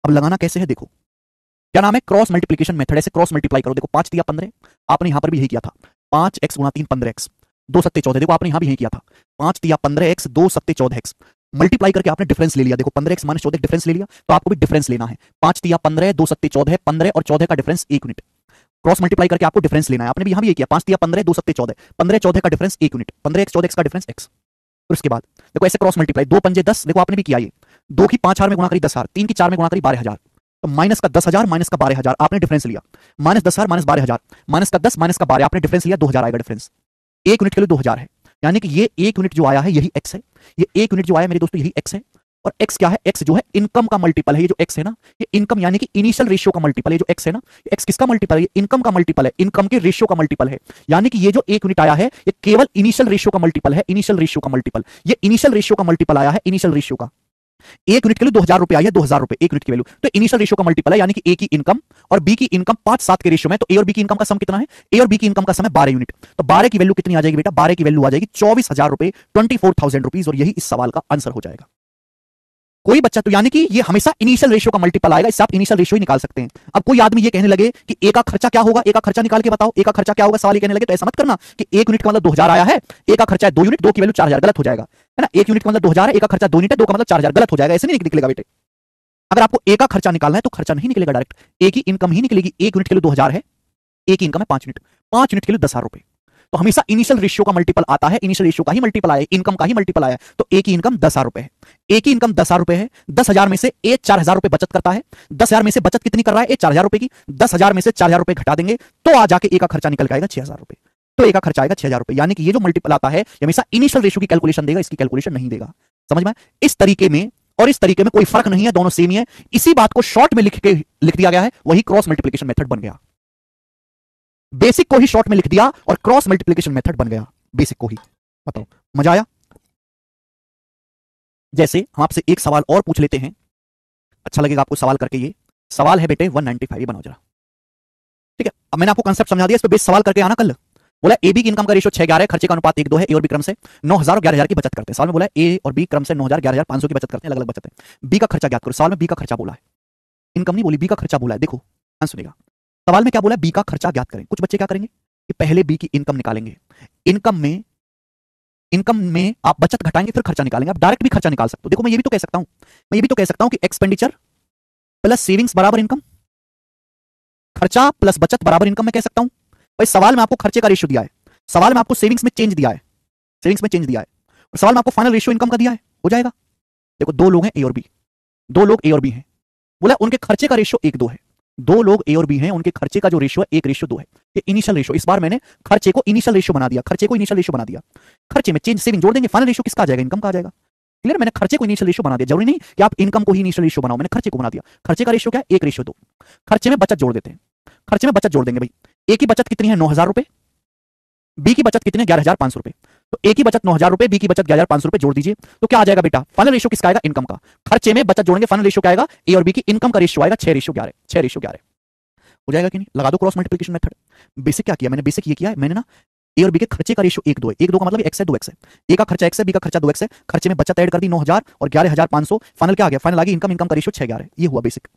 अब लगाना कैसे है? देखो क्या नाम है? Cross multiplication method. ऐसे क्रॉस मल्टीप्लाई करो। देखो 5 दिया 15, आपने यहां पर भी यही किया था, 5x गुणा 3 15x, 2 सत्ते 14। देखो आपने यहां भी यही किया था, 5 दिया 15x, 2 सत्ते 14x, मल्टीप्लाई करके आपने डिफरेंस ले लिया। देखो 15x माइनस 14 डिफरेंस ले लिया, तो आपको भी डिफरेंस लेना है। 5 दिया 15, 2 सत्ते 14, 15 और 14 का डिफरेंस 1 यूनिट। क्रॉस मल्टीप्लाई करके आपको डिफरेंस लेना है। आपने भी यहां भी ये किया, 5 दिया 15, 2 सत्ते 14, 15 14 का डिफरेंस 1 यूनिट, 15x 14x का डिफरेंस x। और उसके बाद देखो ऐसे क्रॉस मल्टीप्लाई, 2 पंजे 10, देखो आपने भी किया ये, 2 की 5 हार में गुणा करी 10,000, 3 की 4 में गुणा करी 12,000, तो माइनस का 10,000 माइनस का 12,000 आपने डिफरेंस लिया, माइनस 10,000 माइनस 12,000, माइनस का 10 माइनस का 12 आपने डिफरेंस लिया, 2,000 आएगा डिफरेंस। 1 यूनिट के लिए 2,000 है, यानी कि ये 1 यूनिट जो आया है यही x है, ये 1 यूनिट जो आया मेरे दोस्तों यही x है। और x क्या है? x जो है इनकम का मल्टीपल है। ये जो x है ना, ये इनकम यानी कि इनिशियल रेशियो का मल्टीपल है। ये जो x है ना, ये x किसका मल्टीपल है? ये इनकम का मल्टीपल है, इनकम के रेशियो का मल्टीपल है। यानी कि ये जो 1 यूनिट आया है ये केवल इनिशियल रेशियो का मल्टीपल है, इनिशियल रेशियो का मल्टीपल। ये इनिशियल रेशियो का मल्टीपल आया है, इनिशियल रेशियो का। 1 यूनिट के लिए 2,000 रुपए आई है, 2,000 रुपए 1 यूनिट की वैल्यू, तो इनिशियल रेशियो का मल्टीपल है, यानी कि ए की इनकम और बी की इनकम 5:7 के रेशियो में। तो ए और बी की इनकम का सम कितना है? ए और बी की इनकम का सम है 12 यूनिट। तो 12 की वैल्यू कितनी आ जाएगी बेटा? 12 की वैल्यू आ जाएगी 24,000 रुपए, 24,000 रुपीज, और यही इस सवाल का आंसर हो जाएगा। कोई बच्चा, तो यानी कि ये हमेशा इनिशियल रेशियो का मल्टीपल आएगा, इससे आप इनिशियल रेशियो ही निकाल सकते हैं। अब कोई आदमी ये कहने लगे कि ए का खर्चा क्या होगा, ए का खर्चा निकाल के बताओ, ए का खर्चा क्या होगा, सवाल ये कहने लगे, तो ऐसा मत करना कि 1 यूनिट का मतलब 2,000 आया है, ए का खर्चा है 2 यूनिट, 2 की वैल्यू 4,000, गलत हो जाएगा, है ना। 1 यूनिट का मतलब 2,000 है, ए का खर्चा 2 यूनिट है, 2 का मतलब 4,000, गलत हो जाएगा, ऐसे नहीं निकलेगा बेटे। अगर आपको ए का खर्चा निकालना है तो खर्चा नहीं निकलेगा डायरेक्ट, ए की इनकम ही निकलेगी। 1 यूनिट के लिए 2,000 है, ए की इनकम है 5 यूनिट, 5 यूनिट के लिए 10,000 रुपए। तो हमेशा इनिशियल रेशियो का मल्टीपल आता है, इनिशियल रेशियो का ही मल्टीपल आया, इनकम का ही मल्टीपल आया। तो ए की इनकम 10,000 रुपए है, ए की इनकम 10,000 रुपए है, 10,000 में से ए 4,000 रुपए बचत करता है। 10,000 में से बचत कितनी कर रहा है? ए 4,000 रुपए की। 10,000 में से 4,000 रुपए घटा देंगे तो आ जाके ए का खर्चा निकल के आएगा 6,000 रुपए। तो ए का खर्चा आएगा 6,000 रुपए, यानी कि ये जो मल्टीपल आता है ये हमेशा इनिशियल रेशियो की कैलकुलेशन देगा, इसकी कैलकुलेशन नहीं देगा। समझ में? इस तरीके में और इस तरीके में कोई फर्क नहीं है, दोनों सेम ही है। इसी बात को शॉर्ट में लिख दिया गया है, वही क्रॉस मल्टीप्लिकेशन मेथड बन गया। बेसिक को ही शॉर्ट में लिख दिया और क्रॉस मल्टीप्लिकेशन मेथड बन गया, बेसिक को ही। बताओ मजा आया? जैसे हम आपसे एक सवाल और पूछ लेते हैं, अच्छा लगेगा आपको सवाल करके। ये सवाल है बेटे 195, ये बनाओ जरा, ठीक है। अब मैंने आपको कांसेप्ट समझा दिया, इस पे बेस सवाल करके आना कल। बोला ए बी की इनकम का रेशियो 6:11 है, खर्चे का अनुपात 1:2 है, ए और बी क्रम से 9,000 और 11,000 की बचत करते हैं। सवाल में बोला ए और बी क्रम से 9,000 11,500 की बचत करते हैं, अलग अलग बचत है। बी का खर्चा ज्ञात करो। सवाल में बी का खर्चा बोला है, इनकम नहीं बोली, बी का खर्चा बोला है। देखो ध्यान सुनिएगा, सवाल में क्या बोला? बी का खर्चा ज्ञात करें। कुछ बच्चे क्या करेंगे कि पहले बी की इनकम निकालेंगे, इनकम में आप बचत घटाएंगे फिर खर्चा निकालेंगे। आप डायरेक्ट भी खर्चा निकाल सकते हो। देखो मैं ये भी तो कह सकता हूं, कि एक्सपेंडिचर प्लस सेविंग्स बराबर इनकम, खर्चा प्लस बचत बराबर इनकम मैं कह सकता हूं। भाई सवाल में आपको खर्चे का रेशियो दिया है, सवाल में आपको सेविंग्स में चेंज दिया है, और सवाल में आपको फाइनल रेशियो इनकम का दिया है, हो जाएगा। देखो दो लोग हैं ए और बी, दो लोग ए और बी हैं, बोला उनके खर्चे का रेशियो 1:2 है। दो लोग ए और बी हैं, उनके खर्चे का जो रेशियो है 1:2 है। ये इनिशियल रेशियो, इस बार मैंने खर्चे को इनिशियल रेशियो बना दिया, खर्चे को इनिशियल रेशियो बना दिया। खर्चे में चेंज सेविंग जोड़ देंगे, फाइनल रेशियो किसका आ जाएगा? इनकम का आ जाएगा। क्लियर? मैंने खर्चे को इनिशियल रेशियो बना दिया, जरूरी नहीं कि आप इनकम को ही इनिशियल रेशियो बनाओ, मैंने खर्चे को बना दिया। खर्चे का रेशियो क्या है? 1:2। खर्चे में बचत जोड़ देते हैं, खर्चे में बचत जोड़ देंगे भाई। ए की बचत कितनी है? 9,000 रुपए। बी की बचत कितनी है? 11,500 रुपए। तो ए की बचत 9,000 रुपए, बी की बचत 11,500 रुपए, जोड़ दीजिए तो क्या आ जाएगा बेटा? फाइनल रेशियो किसका आएगा? इनकम का। खर्चे में बचत जोड़ेंगे, फाइनल रेशियो क्या आएगा? ए और बी की इनकम का रेशियो आएगा 6:11। 6:11 हो जाएगा कि नहीं? लगा दो क्रॉस मल्टीप्लिकेशन मेथड। बेसिक क्या किया मैंने? बेसिक ये किया है मैंने ना, ए और बी के खर्चे का रेशियो 1:2 है। 1:2 का मतलब x है, 2x है। ए का खर्चा x है, बी का खर्चा 2x है। खर्चे में बचत ऐड कर दी 9,000 और 11,500। फाइनल क्या आ गया? फाइनल आ गई इनकम, इनकम का रेशियो 6:11। ये हुआ बेसिक।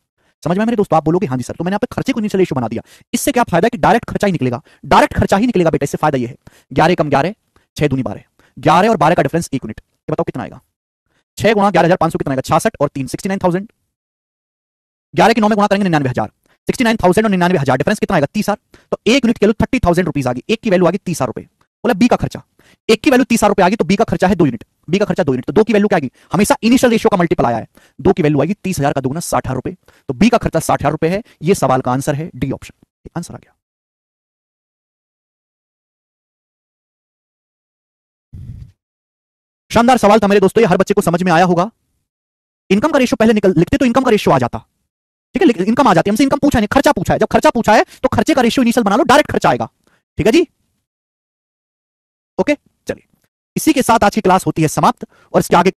समझ में मेरे दोस्तों? आप बोलोगे हाँ जी सर, तो मैंने यहाँ पे खर्चे को इनिशियल रेशियो बना दिया। इससे क्या फायदा है कि डायरेक्ट खर्चा ही निकलेगा, डायरेक्ट खर्चा ही निकलेगा बेटा। इससे फायदा ये है 11 कम 11, 6 दूनी 12, 11 और 12 का डिफरेंस 1 यूनिट। ये बताओ कितना आएगा? 6 गुणा 11,500 कितना आएगा? 66 और 3 69,000। 11 की 9 में गुणा करेंगे 99,000। 69,000 और 99,000 डिफरेंस कितना आएगा? 30,000। तो 1 यूनिट के लिए 30,000 रुपीज आ गई। एक की वैल्यू आ गई 30,000 रुपए। बोला बी का खर्चा, एक की वैल्यू 30,000 रुपए आ गई, तो बी का खर्चा है 2 यूनिट। बी का खर्चा 2 यूनिट, तो 2 की वैल्यू क्या आएगी? हमेशा इनिशियल रेशियो का मल्टीपल आया है। 2 की वैल्यू आएगी 30,000 का दोगुना 60,000 रुपए। तो बी का खर्चा 60,000 रुपए है। ये सवाल का आंसर है डी ऑप्शन। आंसर आ गया। शानदार सवाल था मेरे दोस्तों, ये हर बच्चे को समझ में आया होगा। इनकम का रेशियो पहले लिखते तो इनकम का रेशियो आ जाता। ठीक है, इनकम आ जाती है, हमसे इनकम पूछा नहीं, खर्चा पूछा है। जब खर्चा पूछा है तो खर्चे का रेशियो इनिशियल बना लो, डायरेक्ट खर्चा आएगा। ठीक है जी, ओके। चलिए, इसी के साथ आज की क्लास होती है समाप्त और इसके आगे